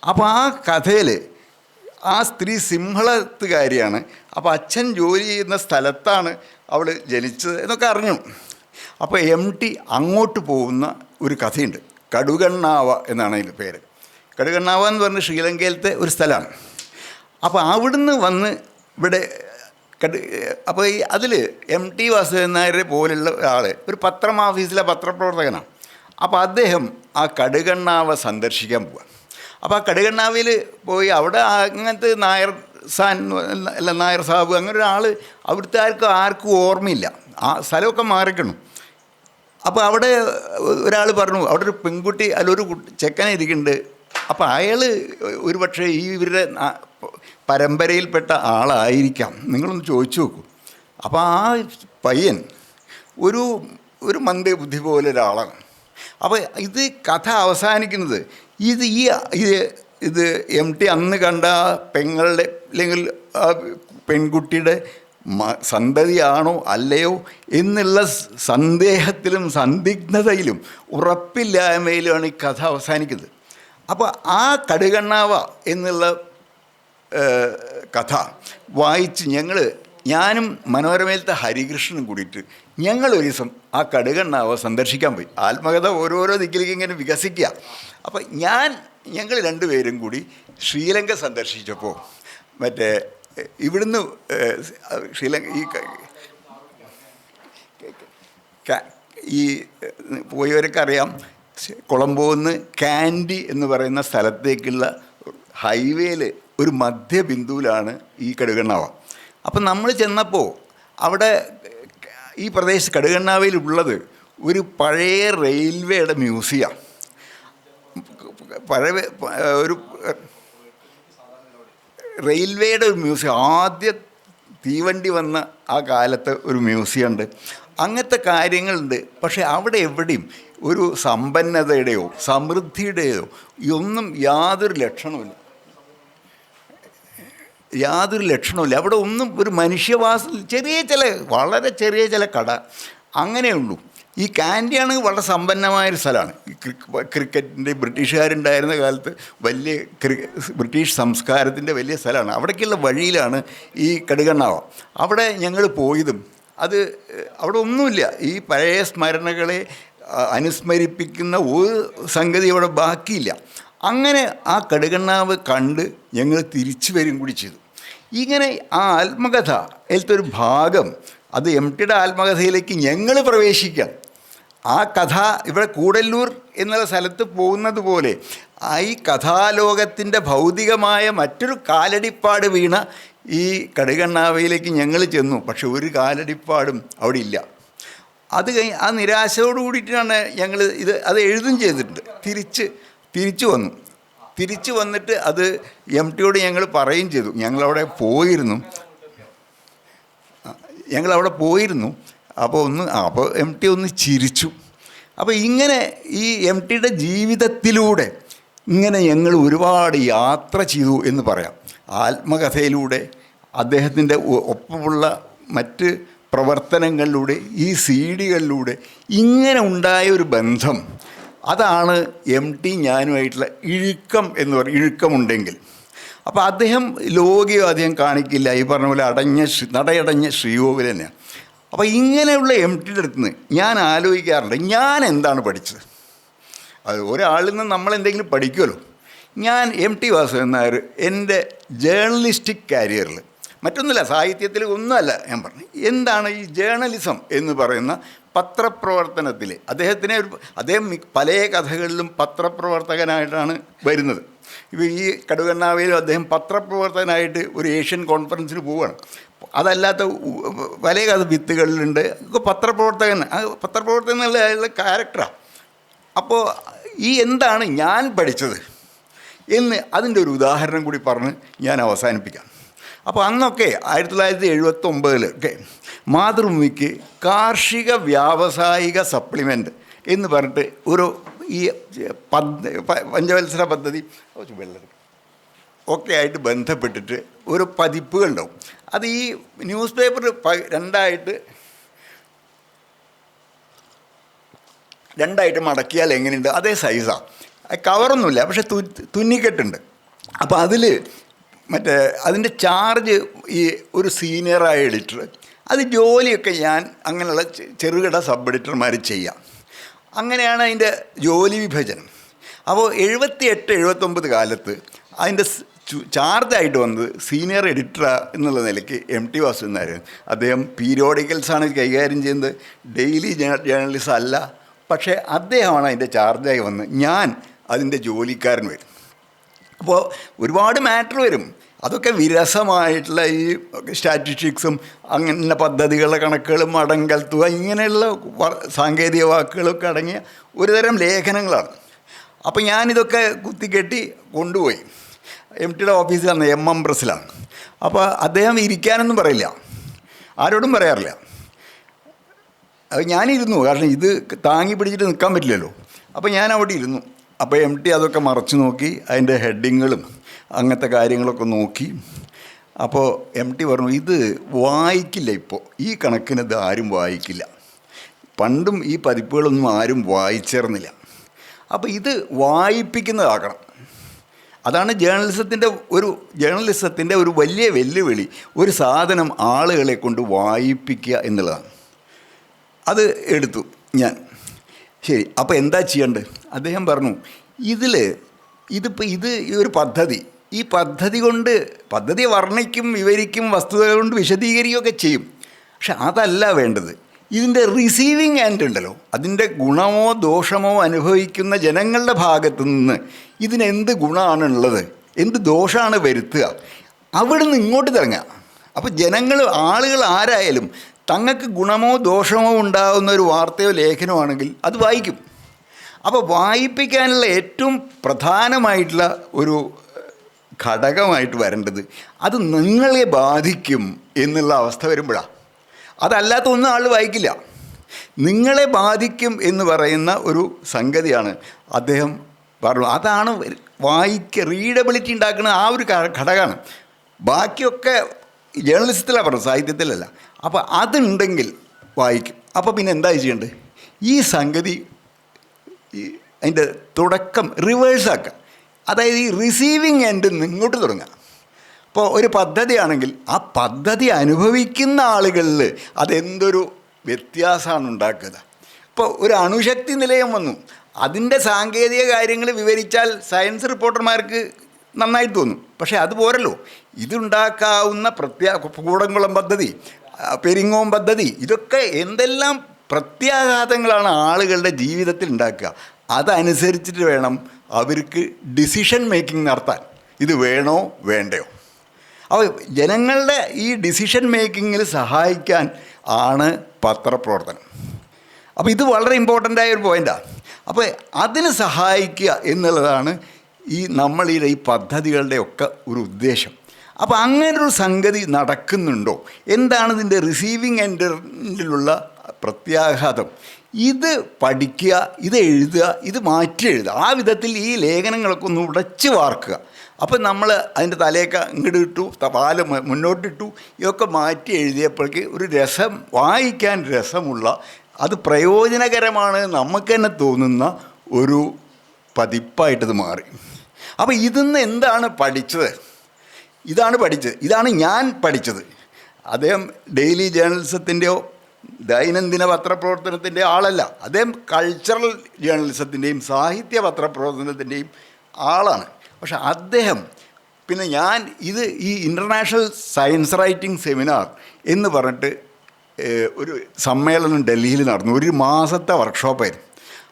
Speaker 2: അപ്പോൾ ആ കഥയിൽ ആ സ്ത്രീ സിംഹളത്തുകാരിയാണ്. അപ്പോൾ അച്ഛൻ ജോലി ചെയ്യുന്ന സ്ഥലത്താണ് അവൾ ജനിച്ചത് എന്നൊക്കെ അറിഞ്ഞു. അപ്പോൾ MT അങ്ങോട്ട് പോകുന്ന ഒരു കഥയുണ്ട്. കടുകണ്ണാവ എന്നാണ് അതിൻ്റെ പേര്. കടുകണ്ണാവ എന്ന് പറഞ്ഞ ശ്രീലങ്കയിലത്തെ ഒരു സ്ഥലമാണ്. അപ്പോൾ അവിടുന്ന് വന്ന് ഇവിടെ അപ്പോൾ ഈ അതിൽ MT വാസുദേവൻ നായരെ പോലുള്ള ഒരാൾ ഒരു ഓഫീസിലെ പത്രപ്രവർത്തകനാണ്. അപ്പോൾ അദ്ദേഹം ആ കടുകണ്ണാവ സന്ദർശിക്കാൻ പോവുക. അപ്പോൾ ആ കടുകണ്ണാവയിൽ പോയി അവിടെ അങ്ങനത്തെ നായർ സാബ് അങ്ങനെ ഒരാൾ അവിടുത്തെ ആർക്കും ഓർമ്മയില്ല. ആ സ്ഥലമൊക്കെ മാറിക്കണം. അപ്പോൾ അവിടെ ഒരാൾ പറഞ്ഞു അവിടെ ഒരു പെൺകുട്ടി അതിലൊരു ചെക്കനെ ഇരിക്കുന്നുണ്ട്. അപ്പോൾ അയാൾ ഒരുപക്ഷെ ഇവരുടെ പരമ്പരയിൽപ്പെട്ട ആളായിരിക്കാം, നിങ്ങളൊന്ന് ചോദിച്ചു നോക്കൂ. അപ്പോൾ ആ പയ്യൻ ഒരു മന്ദബുദ്ധി പോലെ ഒരാളാണ്. അപ്പോൾ ഇത് കഥ അവസാനിക്കുന്നത് ഇത് MT അന്ന് കണ്ട പെങ്ങളുടെ അല്ലെങ്കിൽ ആ പെൺകുട്ടിയുടെ സന്തതിയാണോ അല്ലയോ എന്നുള്ള സന്ദേഹത്തിലും സന്ദിഗ്ധതയിലും ഉറപ്പില്ലായ്മയിലുമാണ് ഈ കഥ അവസാനിക്കുന്നത്. അപ്പോൾ ആ കടുകണ്ണാവ എന്നുള്ള കഥ വായിച്ച് ഞാനും മനോരമയിലത്തെ ഹരികൃഷ്ണനും കൂടിയിട്ട് ഞങ്ങളൊരു ദിവസം ആ കടുകണ്ണാവ സന്ദർശിക്കാൻ പോയി. ആത്മകഥ ഓരോരോ ദിക്കിലേക്ക് ഇങ്ങനെ വികസിക്കുക. അപ്പം ഞങ്ങൾ രണ്ടുപേരും കൂടി ശ്രീലങ്ക സന്ദർശിച്ചപ്പോൾ മറ്റേ ഇവിടുന്ന് ശ്രീലങ്ക ഈ പോയവരൊക്കെ അറിയാം, കൊളംബോന്ന് കാൻഡി എന്ന് പറയുന്ന സ്ഥലത്തേക്കുള്ള ഹൈവേയിൽ ഒരു മധ്യബിന്ദുവിലാണ് ഈ കടുകണ്ണാവ. അപ്പം നമ്മൾ ചെന്നപ്പോൾ അവിടെ ഈ പ്രദേശത്ത് കടുകണ്ണാവയിലുള്ളത് ഒരു പഴയ റെയിൽവേയുടെ മ്യൂസിയം, പഴയ ഒരു റെയിൽവേയുടെ ഒരു മ്യൂസിയം, ആദ്യ തീവണ്ടി വന്ന ആ കാലത്തെ ഒരു മ്യൂസിയം ഉണ്ട്. അങ്ങനത്തെ കാര്യങ്ങളുണ്ട്. പക്ഷേ അവിടെ എവിടെയും ഒരു സമ്പന്നതയുടെയോ സമൃദ്ധിയുടെയോ ഒന്നും യാതൊരു ലക്ഷണമില്ല. അവിടെ ഒന്നും ഒരു മനുഷ്യവാസം, വളരെ ചെറിയ ചില കട അങ്ങനെയുള്ളൂ. ഈ കാൻഡിയാണെങ്കിൽ വളരെ സമ്പന്നമായൊരു സ്ഥലമാണ്. ഈ ക്രിക്കറ്റിൻ്റെ ബ്രിട്ടീഷുകാരുണ്ടായിരുന്ന കാലത്ത് വലിയ ബ്രിട്ടീഷ് സംസ്കാരത്തിൻ്റെ വലിയ സ്ഥലമാണ്. അവിടേക്കുള്ള വഴിയിലാണ് ഈ കടുകണ്ണാവ. അവിടെ ഞങ്ങൾ പോയതും അവിടെ ഒന്നുമില്ല. ഈ പഴയ സ്മരണകളെ അനുസ്മരിപ്പിക്കുന്ന ഒരു സംഗതി അവിടെ ബാക്കിയില്ല. അങ്ങനെ ആ കടുകണ്ണാവ് കണ്ട് ഞങ്ങൾ തിരിച്ചു വരും കൂടി ചെയ്തു. ഇങ്ങനെ ആ ആത്മകഥ അതിലത്തൊരു ഭാഗം അത് MTയുടെ ആത്മകഥയിലേക്ക് ഞങ്ങൾ പ്രവേശിക്കാം. ആ കഥ ഇവിടെ കൂടല്ലൂർ എന്നുള്ള സ്ഥലത്ത് പോകുന്നത് പോലെ ഈ കഥാലോകത്തിൻ്റെ ഭൗതികമായ മറ്റൊരു കാലടിപ്പാട് വീണ ഈ കടുകണ്ണാവയിലേക്ക് ഞങ്ങൾ ചെന്നു. പക്ഷെ ഒരു കാലടിപ്പാടും അവിടെ ഇല്ല. ആ നിരാശയോട് കൂടിയിട്ടാണ് ഞങ്ങൾ അത് എഴുതും ചെയ്തിട്ടുണ്ട്. തിരിച്ചു വന്നിട്ട് അത് MTയോട് ഞങ്ങൾ പറയുകയും ചെയ്തു. ഞങ്ങളവിടെ പോയിരുന്നു. അപ്പോൾ MT ഒന്ന് ചിരിച്ചു. അപ്പോൾ ഇങ്ങനെ ഈ MTയുടെ ജീവിതത്തിലൂടെ ഇങ്ങനെ ഞങ്ങൾ ഒരുപാട് യാത്ര ചെയ്തു എന്ന് പറയാം. ആത്മകഥയിലൂടെ, അദ്ദേഹത്തിൻ്റെ ഒപ്പമുള്ള മറ്റ് പ്രവർത്തനങ്ങളിലൂടെ, ഈ CD-കളിലൂടെ ഇങ്ങനെ ഉണ്ടായ ഒരു ബന്ധം, അതാണ് MT ഞാനുമായിട്ടുള്ള ഇഴുക്കമുണ്ടെങ്കിൽ. അപ്പോൾ അദ്ദേഹം അദ്ദേഹം കാണിക്കില്ല. ഈ പറഞ്ഞ പോലെ നടയടഞ്ഞ ശ്രീകോവിൽ തന്നെയാണ്. അപ്പോൾ ഇങ്ങനെയുള്ള MTയുടെ അടുത്ത് നിന്ന് ഞാൻ ആലോചിക്കാറുണ്ട്, ഞാൻ എന്താണ് പഠിച്ചത്? അത് ഒരാളിൽ നിന്ന് നമ്മളെന്തെങ്കിലും പഠിക്കുമല്ലോ. ഞാൻ MT വാസുദേവൻ നായർ എൻ്റെ ജേർണലിസ്റ്റിക് കാരിയറിൽ, മറ്റൊന്നുമില്ല, സാഹിത്യത്തിൽ ഒന്നുമല്ല, ഞാൻ പറഞ്ഞു എന്താണ് ഈ ജേർണലിസം എന്ന് പറയുന്ന പത്രപ്രവർത്തനത്തിൽ അദ്ദേഹം പല കഥകളിലും പത്രപ്രവർത്തകനായിട്ടാണ് വരുന്നത്. ഇപ്പോൾ ഈ കടുകണ്ണാവയിലും അദ്ദേഹം പത്രപ്രവർത്തകനായിട്ട് ഒരു ഏഷ്യൻ കോൺഫറൻസിന് പോവുകയാണ്. അതല്ലാത്ത പല വിത്തുകളിലുണ്ട് പത്രപ്രവർത്തകൻ എന്നുള്ള അയാളുടെ ക്യാരക്ടറാണ്. അപ്പോൾ എന്താണ് ഞാൻ പഠിച്ചത് എന്ന് അതിൻ്റെ ഒരു ഉദാഹരണം കൂടി പറഞ്ഞ് ഞാൻ അവസാനിപ്പിക്കാം. അപ്പോൾ അന്നൊക്കെ 1979 മാതൃഭൂമിക്ക് കാർഷിക വ്യാവസായിക സപ്ലിമെൻ്റ് എന്ന് പറഞ്ഞിട്ട് ഒരു ഈ പഞ്ചവത്സര പദ്ധതി ഒക്കെ ആയിട്ട് ബന്ധപ്പെട്ടിട്ട് ഒരു പതിപ്പുകളുണ്ടാവും. അത് ഈ ന്യൂസ് പേപ്പർ രണ്ടായിട്ട് മടക്കിയാൽ എങ്ങനെയുണ്ട് അതേ സൈസാണ്. കവറൊന്നുമില്ല, പക്ഷെ തുന്നിക്കെട്ടുണ്ട്. അപ്പോൾ അതിൽ മറ്റേ അതിൻ്റെ ചാർജ് ഈ ഒരു സീനിയറായ എഡിറ്റർ, അത് ജോലിയൊക്കെ ഞാൻ അങ്ങനെയുള്ള ചെറുകിട സബ് എഡിറ്റർമാർ ചെയ്യാം. അങ്ങനെയാണ് അതിൻ്റെ ജോലി വിഭജനം. അപ്പോൾ 78-79 കാലത്ത് അതിൻ്റെ ചാർജായിട്ട് വന്നത് സീനിയർ എഡിറ്റർ എന്നുള്ള നിലയ്ക്ക് MT വാസുദേവൻ നായർ. അദ്ദേഹം പീരിയോഡിക്കൽസാണ് കൈകാര്യം ചെയ്യുന്നത്, ഡെയിലി ജേർണലിസം അല്ല. പക്ഷേ അദ്ദേഹമാണ് അതിൻ്റെ ചാർജായി വന്ന് ഞാൻ അതിൻ്റെ ജോലിക്കാരൻ വരും. അപ്പോൾ ഒരുപാട് മാറ്റർ വരും. അതൊക്കെ വിരസമായിട്ടുള്ള ഈ സ്റ്റാറ്റിസ്റ്റിക്സും അങ്ങനെ പദ്ധതികളുടെ കണക്കുകളും അടങ്കൽ തുക ഇങ്ങനെയുള്ള സാങ്കേതിക വാക്കുകളൊക്കെ അടങ്ങിയ ഒരുതരം ലേഖനങ്ങളാണ്. അപ്പോൾ ഞാനിതൊക്കെ കുത്തിക്കെട്ടി കൊണ്ടുപോയി MTയുടെ ഓഫീസിലാണ്, MM പ്രസ്സിലാണ്. അപ്പോൾ അദ്ദേഹം ഇരിക്കാനൊന്നും പറയില്ല, ആരോടും പറയാറില്ല. അത് ഞാനിരുന്നു, കാരണം ഇത് താങ്ങി പിടിച്ചിട്ട് നിൽക്കാൻ പറ്റില്ലല്ലോ. അപ്പോൾ ഞാൻ അവിടെ ഇരുന്നു. അപ്പോൾ MT അതൊക്കെ മറച്ചു നോക്കി, അതിൻ്റെ ഹെഡിങ്ങുകളും അങ്ങനത്തെ കാര്യങ്ങളൊക്കെ നോക്കി. അപ്പോൾ MT പറഞ്ഞു, ഇത് വായിക്കില്ല, ഇപ്പോൾ ഈ കണക്കിന് ഇത് ആരും വായിക്കില്ല. പണ്ടും ഈ പതിപ്പുകളൊന്നും ആരും വായിച്ചേർന്നില്ല. അപ്പോൾ ഇത് വായിപ്പിക്കുന്നതാക്കണം. അതാണ് ജേർണലിസത്തിൻ്റെ ഒരു വലിയ വെല്ലുവിളി. ഒരു സാധനം ആളുകളെ കൊണ്ട് വായിപ്പിക്കുക എന്നുള്ളതാണ്. അത് എടുത്തു ഞാൻ. ശരി, അപ്പോൾ എന്താ ചെയ്യേണ്ടത്? അദ്ദേഹം പറഞ്ഞു, ഇതിപ്പോൾ ഈ ഒരു പദ്ധതി, ഈ പദ്ധതി വർണ്ണിക്കും, വിവരിക്കും, വസ്തുതകൾ കൊണ്ട് വിശദീകരിക്കുകയൊക്കെ ചെയ്യും. പക്ഷെ അതല്ല വേണ്ടത്. ഇതിൻ്റെ റിസീവിങ് എൻഡ് ഉണ്ടല്ലോ, അതിൻ്റെ ഗുണമോ ദോഷമോ അനുഭവിക്കുന്ന ജനങ്ങളുടെ ഭാഗത്തു നിന്ന് ഇതിനെന്ത് ഗുണമാണുള്ളത്, എന്ത് ദോഷമാണ് വരുത്തുക, അവിടെ നിന്ന് ഇങ്ങോട്ട് തിറങ്ങുക. അപ്പോൾ ആളുകൾ ആരായാലും തങ്ങൾക്ക് ഗുണമോ ദോഷമോ ഉണ്ടാകുന്ന ഒരു വാർത്തയോ ലേഖനമോ ആണെങ്കിൽ അത് വായിക്കും. അപ്പോൾ വായിപ്പിക്കാനുള്ള ഏറ്റവും പ്രധാനമായിട്ടുള്ള ഒരു ഘടകമായിട്ട് വരേണ്ടത് അത് നിങ്ങളെ ബാധിക്കും എന്നുള്ള അവസ്ഥ വരുമ്പോഴാണ്. അതല്ലാത്ത ഒന്നും ആൾ വായിക്കില്ല. നിങ്ങളെ ബാധിക്കും എന്ന് പറയുന്ന ഒരു സംഗതിയാണ് അദ്ദേഹം പറഞ്ഞു. അതാണ് റീഡബിലിറ്റി ഉണ്ടാക്കുന്ന ആ ഒരു ഘടകമാണ്. ബാക്കിയൊക്കെ ജേർണലിസത്തിലാണ് പറഞ്ഞത്, സാഹിത്യത്തിലല്ല. അപ്പോൾ അതുണ്ടെങ്കിൽ വായിക്കും. അപ്പോൾ പിന്നെ എന്താ ചെയ്യേണ്ടത്? ഈ സംഗതി അതിൻ്റെ തുടക്കം റിവേഴ്സാക്കുക. അതായത് ഈ റിസീവിങ് എൻഡ് ഇങ്ങോട്ട് തുടങ്ങുക. ഇപ്പോൾ ഒരു പദ്ധതിയാണെങ്കിൽ ആ പദ്ധതി അനുഭവിക്കുന്ന ആളുകളിൽ അതെന്തൊരു വ്യത്യാസമാണ് ഉണ്ടാക്കുക. ഇപ്പോൾ ഒരു അണുശക്തി നിലയം വന്നു, അതിൻ്റെ സാങ്കേതിക കാര്യങ്ങൾ വിവരിച്ചാൽ സയൻസ് റിപ്പോർട്ടർമാർക്ക് നന്നായിട്ട് തോന്നും. പക്ഷേ അതുപോരല്ലോ, ഇതുണ്ടാക്കാവുന്ന കൂടംകുളം പദ്ധതി, പെരിങ്ങോം പദ്ധതി, ഇതൊക്കെ എന്തെല്ലാം പ്രത്യാഘാതങ്ങളാണ് ആളുകളുടെ ജീവിതത്തിൽ ഉണ്ടാക്കുക. അതനുസരിച്ചിട്ട് വേണം അവർക്ക് ഡിസിഷൻ മേക്കിംഗ് നടത്താൻ. ഇത് വേണോ വേണ്ടയോ? അപ്പോൾ ജനങ്ങളുടെ ഈ ഡിസിഷൻ മേക്കിങ്ങിൽ സഹായിക്കാൻ ആണ് പത്രപ്രവർത്തനം. അപ്പോൾ ഇത് വളരെ ഇമ്പോർട്ടൻ്റായ ഒരു പോയിൻ്റാണ്. അപ്പോൾ അതിന് സഹായിക്കുക എന്നുള്ളതാണ് ഈ പദ്ധതികളുടെ ഒക്കെ ഒരു ഉദ്ദേശം. അപ്പോൾ അങ്ങനൊരു സംഗതി നടക്കുന്നുണ്ടോ? എന്താണ് ഇതിൻ്റെ റിസീവിങ് എൻഡിലുള്ള പ്രത്യാഘാതം? ഇത് പഠിക്കുക, ഇത് എഴുതുക, ഇത് മാറ്റി എഴുതുക. ആ വിധത്തിൽ ഈ ലേഖനങ്ങളൊക്കെ ഒന്ന് ഉടച്ച് വാർക്കുക. അപ്പം നമ്മൾ അതിൻ്റെ തലയൊക്കെ ഇങ്ങോട്ട് ഇട്ടു, പാല് മുന്നോട്ടിട്ടു, ഇതൊക്കെ മാറ്റി എഴുതിയപ്പോഴേക്ക് ഒരു വായിക്കാൻ രസമുള്ള, അത് പ്രയോജനകരമാണ് നമുക്ക് തന്നെ തോന്നുന്ന ഒരു പതിപ്പായിട്ടത് മാറി. അപ്പോൾ ഇതിന്ന് എന്താണ് പഠിച്ചത്? ഇതാണ് ഞാൻ പഠിച്ചത്. അദ്ദേഹം ഡെയിലി ജേർണലിസത്തിൻ്റെയോ ദൈനംദിന പത്രപ്രവർത്തനത്തിൻ്റെ ആളല്ല. അദ്ദേഹം കൾച്ചറൽ ജേർണലിസത്തിൻ്റെയും സാഹിത്യ പത്രപ്രവർത്തനത്തിൻ്റെയും ആളാണ്. പക്ഷെ അദ്ദേഹം ഈ ഇൻ്റർനാഷണൽ സയൻസ് റൈറ്റിംഗ് സെമിനാർ എന്ന് പറഞ്ഞിട്ട് ഒരു സമ്മേളനം ഡൽഹിയിൽ നടന്നു. 1 മാസത്തെ വർക്ക്ഷോപ്പായിരുന്നു.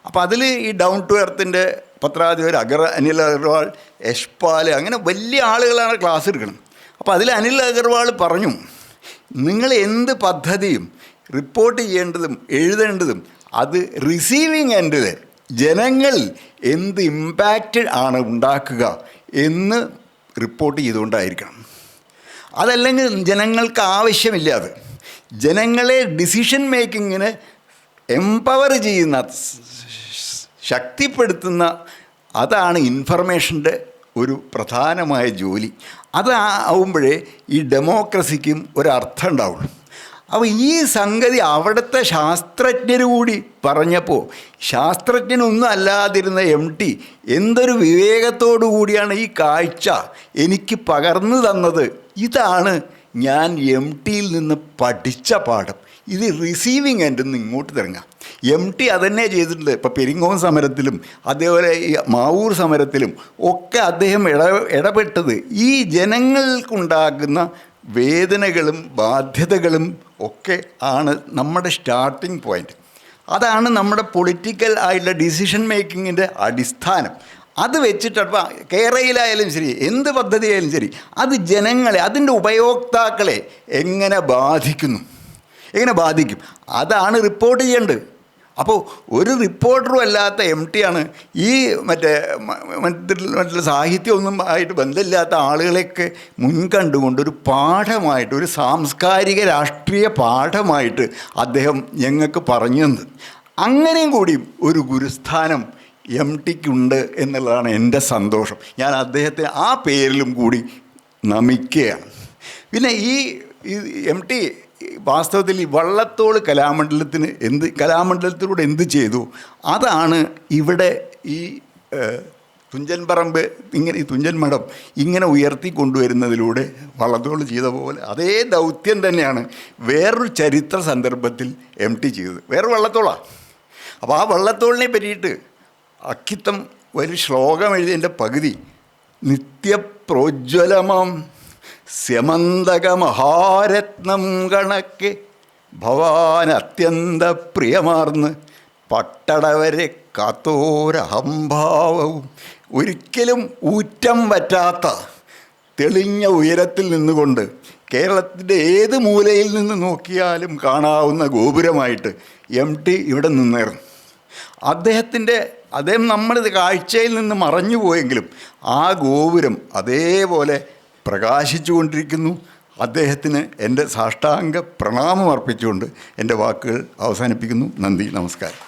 Speaker 2: അപ്പോൾ അതിൽ ഈ ഡൗൺ ടു എർത്തിൻ്റെ പത്രാധിപർ അനിൽ അഗർവാൾ, യശ്പാൽ, അങ്ങനെ വലിയ ആളുകളാണ് ക്ലാസ് എടുക്കണം. അപ്പോൾ അതിൽ അനിൽ അഗർവാൾ പറഞ്ഞു, നിങ്ങൾ എന്ത് പദ്ധതിയും റിപ്പോർട്ട് ചെയ്യേണ്ടതും എഴുതേണ്ടതും അത് റിസീവിങ് എൻഡിൽ ജനങ്ങളിൽ എന്ത് ഇമ്പാക്റ്റ് ആണ് ഉണ്ടാക്കുക എന്ന് റിപ്പോർട്ട് ചെയ്തുകൊണ്ടായിരിക്കണം. അതല്ലെങ്കിൽ ജനങ്ങൾക്ക് ആവശ്യമില്ല. അത് ജനങ്ങളെ ഡിസിഷൻ മേക്കിങ്ങിന് എംപവർ ചെയ്യുന്ന, ശക്തിപ്പെടുത്തുന്ന, അതാണ് ഇൻഫർമേഷൻ്റെ ഒരു പ്രധാനമായ ജോലി. അതാവുമ്പോഴേ ഈ ഡെമോക്രസിക്കും ഒരർത്ഥം ഉണ്ടാവുള്ളൂ. അപ്പോൾ ഈ സംഗതി അവിടുത്തെ ശാസ്ത്രജ്ഞർ കൂടി പറഞ്ഞപ്പോൾ ശാസ്ത്രജ്ഞനൊന്നും അല്ലാതിരുന്ന MT എന്തൊരു വിവേകത്തോടു കൂടിയാണ് ഈ കാഴ്ച എനിക്ക് പകർന്നു തന്നത്. ഇതാണ് ഞാൻ MTയിൽ നിന്ന് പഠിച്ച പാഠം. ഇത് റിസീവിങ് എൻഡിൽ നിന്ന് ഇങ്ങോട്ട് തിരങ്ങാം. MT അതന്നെ ചെയ്തിട്ടുണ്ട്. ഇപ്പോൾ പെരിങ്ങോം സമരത്തിലും അതേപോലെ ഈ മാവൂർ സമരത്തിലും ഒക്കെ അദ്ദേഹം ഇടപെട്ടത് ഈ ജനങ്ങൾക്കുണ്ടാകുന്ന വേദനകളും ബാധ്യതകളും ഒക്കെ ആണ് നമ്മുടെ സ്റ്റാർട്ടിംഗ് പോയിൻ്റ്. അതാണ് നമ്മുടെ പൊളിറ്റിക്കൽ ആയിട്ടുള്ള ഡിസിഷൻ മേക്കിങ്ങിൻ്റെ അടിസ്ഥാനം. അത് വെച്ചിട്ട് കേരളയിലായാലും ശരി, എന്ത് പദ്ധതിയായാലും ശരി, അത് ജനങ്ങളെ, അതിൻ്റെ ഉപയോക്താക്കളെ എങ്ങനെ ബാധിക്കുന്നു, എങ്ങനെ ബാധിക്കും, അതാണ് റിപ്പോർട്ട് ചെയ്യേണ്ടത്. അപ്പോൾ ഒരു റിപ്പോർട്ടറും അല്ലാത്ത MT ആണ് ഈ മറ്റുള്ള സാഹിത്യമൊന്നും ആയിട്ട് ബന്ധമില്ലാത്ത ആളുകളെയൊക്കെ മുൻകണ്ടുകൊണ്ട് ഒരു പാഠമായിട്ട്, ഒരു സാംസ്കാരിക രാഷ്ട്രീയ പാഠമായിട്ട് അദ്ദേഹം ഞങ്ങൾക്ക് പറഞ്ഞു തന്നത്. അങ്ങനെയും കൂടി ഒരു ഗുരുസ്ഥാനം MTക്കുണ്ട് എന്നുള്ളതാണ് എൻ്റെ സന്തോഷം. ഞാൻ അദ്ദേഹത്തെ ആ പേരിലും കൂടി നമിക്കുകയാണ്. പിന്നെ ഈ MT വാസ്തവത്തിൽ ഈ വള്ളത്തോൾ കലാമണ്ഡലത്തിലൂടെ എന്ത് ചെയ്തു, അതാണ് ഇവിടെ ഈ തുഞ്ചൻ പറമ്പ് ഈ തുഞ്ചൻ മഠം ഇങ്ങനെ ഉയർത്തിക്കൊണ്ടുവരുന്നതിലൂടെ വള്ളത്തോൾ ചെയ്ത പോലെ അതേ ദൗത്യം തന്നെയാണ് വേറൊരു ചരിത്ര സന്ദർഭത്തിൽ MT ചെയ്തത്. വേറെ വള്ളത്തോളാണ്. അപ്പോൾ ആ വള്ളത്തോളിനെ പറ്റിയിട്ട് അക്കിത്തം ഒരു ശ്ലോകം എഴുതിയതിൻ്റെ പകുതി, നിത്യപ്രോജ്വലമാം സ്യമന്തക മഹാരത്നം കണക്കെ ഭവാൻ അത്യന്ത പ്രിയമാർന്ന് പട്ടടവരെ കാത്തോരഹംഭാവവും, ഒരിക്കലും ഊറ്റം പറ്റാത്ത തെളിഞ്ഞ ഉയരത്തിൽ നിന്നുകൊണ്ട് കേരളത്തിൻ്റെ ഏത് മൂലയിൽ നിന്ന് നോക്കിയാലും കാണാവുന്ന ഗോപുരമായിട്ട് MT ഇവിടെ നിന്നായിരുന്നു. അദ്ദേഹം നമ്മുടെ കാഴ്ചയിൽ നിന്ന് മറഞ്ഞു പോയെങ്കിലും ആ ഗോപുരം അതേപോലെ പ്രകാശിച്ചു കൊണ്ടിരിക്കുന്നു. അദ്ദേഹത്തിന് എൻ്റെ സാഷ്ടാംഗ പ്രണാമം അർപ്പിച്ചുകൊണ്ട് എൻ്റെ വാക്കുകൾ അവസാനിപ്പിക്കുന്നു. നന്ദി, നമസ്കാരം.